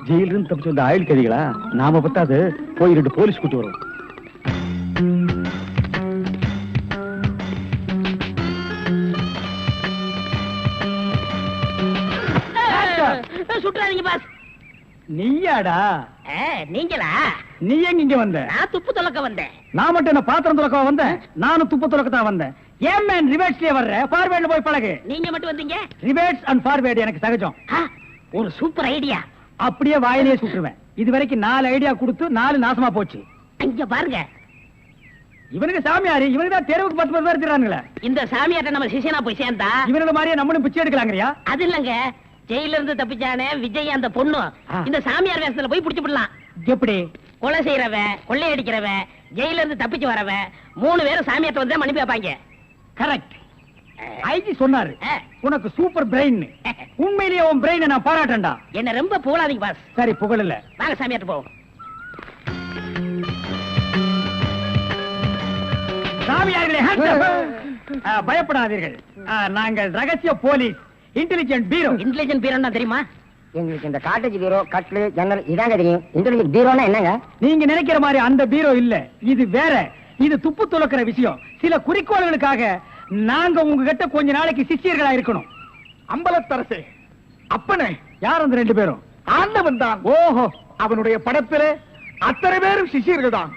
ஜெயில இருந்து தப்பிச்சு வந்த ஆயுள் கைதிகளா? நாம பத்தாது, போய் 2 போலீஸ் கூட்டி வரும்.
சுற்றாதீங்க பாஸ்.
நீயாடா?
நீங்களா?
நீ எங்க இங்க வந்த?
நான் துப்பு துலக்க வந்தேன்.
நான் மட்டும் என்ன பாத்திரம் துலக்க வந்தேன்? நானும் துப்பு துலக்கத்தான் வந்தேன். ஏன் மேன் ரிவர்ஸ்லயே வர்ற? ஃபார்வேர்ட்ல போய் பழகு.
நீங்க மட்டும் வந்தீங்க?
ரிவர்ஸ் அண்ட் ஃபார்வேர்ட் எனக்கு சகஜம்.
ஒரு சூப்பர் ஐடியா.
அப்படியே வாயிலே சுட்டுருவேன். இது வரைக்கும் 4 ஐடியா கொடுத்து 4 நாசமா போச்சு.
இங்க பாருங்க,
இவனுக்கு சாமியாரு, இவனுக்கு தான் தெருவுக்கு 10 பேர் இருக்கிறானுங்களே.
இந்த சாமியார்ட்ட நம்ம சிஷியனா போய் சேர்ந்தா
இவனோட மாதிரியே நம்மளும் பிச்சை எடுக்கலாங்கறியா?
அது இல்லங்க, ஜெயில இருந்து தப்பிச்சானே விஜய் அந்த பொண்ணு இந்த சாமியார் வேஷத்துல போய் புடிச்சு விடலாம்.
எப்படி?
கொலை செய்யறவன், கொள்ளையடிக்கிறவன், ஜெயில இருந்து தப்பிச்சு வரவன் 3 பேரும் சாமியார்ட்ட வந்து மன்னிப்பு வைப்பாங்க.
கரெக்ட். ஐஜி சொன்னாரு உனக்கு சூப்பர் பிரெயின். உண்மையிலேயே உன் பிரெயினை நான் பாராட்டேன்டா.
என்ன ரொம்ப புகழாதீங்க பாஸ்.
சரி, புகழல.
வாங்க சாமியார்ட்ட போவோம்.
சாமியார்களே, பயப்படாதீர்கள். நாங்கள் ரகசிய போலீஸ், இன்டெலிஜென்ட் பீரோ.
இன்டெலிஜென்ட் பீரோன்னா தெரியுமா?
எங்களுக்கு இந்த காட்டேஜ் பீரோ, கட்லு, ஜன்னல் இதாங்க தெரியும். இன்டெலிஜென்ட் பீரோனா என்னங்க?
நீங்க நினைக்கிற மாதிரி அந்த பீரோ இல்ல, இது வேற. இது துப்பு துலக்கிற விஷயம். சில குறிக்கோள்களுக்காக நாங்க உங்ககிட்ட கொஞ்ச நாளைக்கு சிஷியர்களா இருக்கணும்.
அம்பலத்தரசே, அப்பனே,
யார் அந்த 2 பேரும்?
ஆண்டவன் தான்.
ஓஹோ,
அவனுடைய படத்திலே அத்தனை பேரும் சிஷியர்கள் தான்.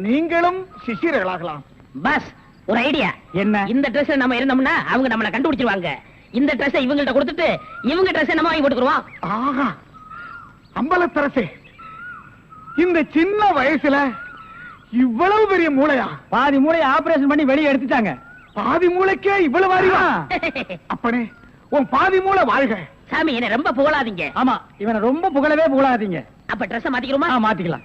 நீங்களும் சிஷியர்களாகலாம்.
பாஸ், ஒரு ஐடியா.
என்ன?
இந்த Dress நம்ம இருந்தோம்னா அவங்க நம்மள கண்டுபிடிச்சிருவாங்க. இந்த Dress இவங்கள்ட்ட கொடுத்துட்டு இவங்க Dress நம்ம வாங்கி போட்டுக்குறோம்.
ஆஹா, அம்பலத்தரசே, இந்த சின்ன வயசுல இவ்வளவு பெரிய மூளையா?
பாதி மூளையை ஆபரேஷன் பண்ணி வெளியே எடுத்துட்டாங்க.
பாதி மூளைக்கே இவ்வளவு அறிவா? அப்பனே, உன் பாதி மூளை வாழ்க.
சாமி, என்ன ரொம்ப புகழாதீங்க.
ஆமா, இவனை ரொம்ப புகழவே புகழாதீங்க.
அப்ப Dress மாத்திக்கிறோமா?
மாத்திக்கலாம்.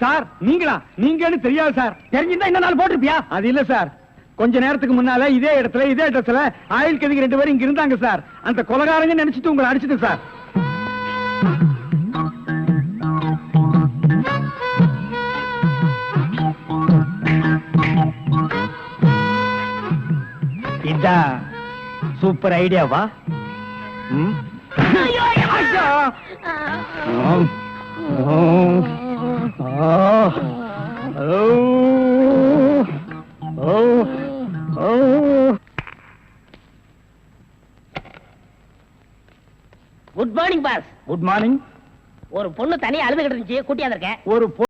சார், நீங்களா? நீங்கன்னு தெரியாது சார். தெரிஞ்சிருந்தா இந்த நாள் போட்டிருப்பியா? அது இல்ல சார், கொஞ்ச நேரத்துக்கு முன்னால இதே இடத்துல இதே இடத்துல ஆயுள் கைதிகள் 2 பேரும் இங்க இருந்தாங்க சார். அந்த கொலைகாரங்க நினைச்சிட்டு உங்களை அடிச்சிட்டு சார். இதா சூப்பர் ஐடியாவா?
Good morning boss.
Good morning.
ஒரு பொண்ணு தனியா அழுதுகிட்டு இருந்துச்சு, கூட்டியாந்துருக்கேன்.
ஒரு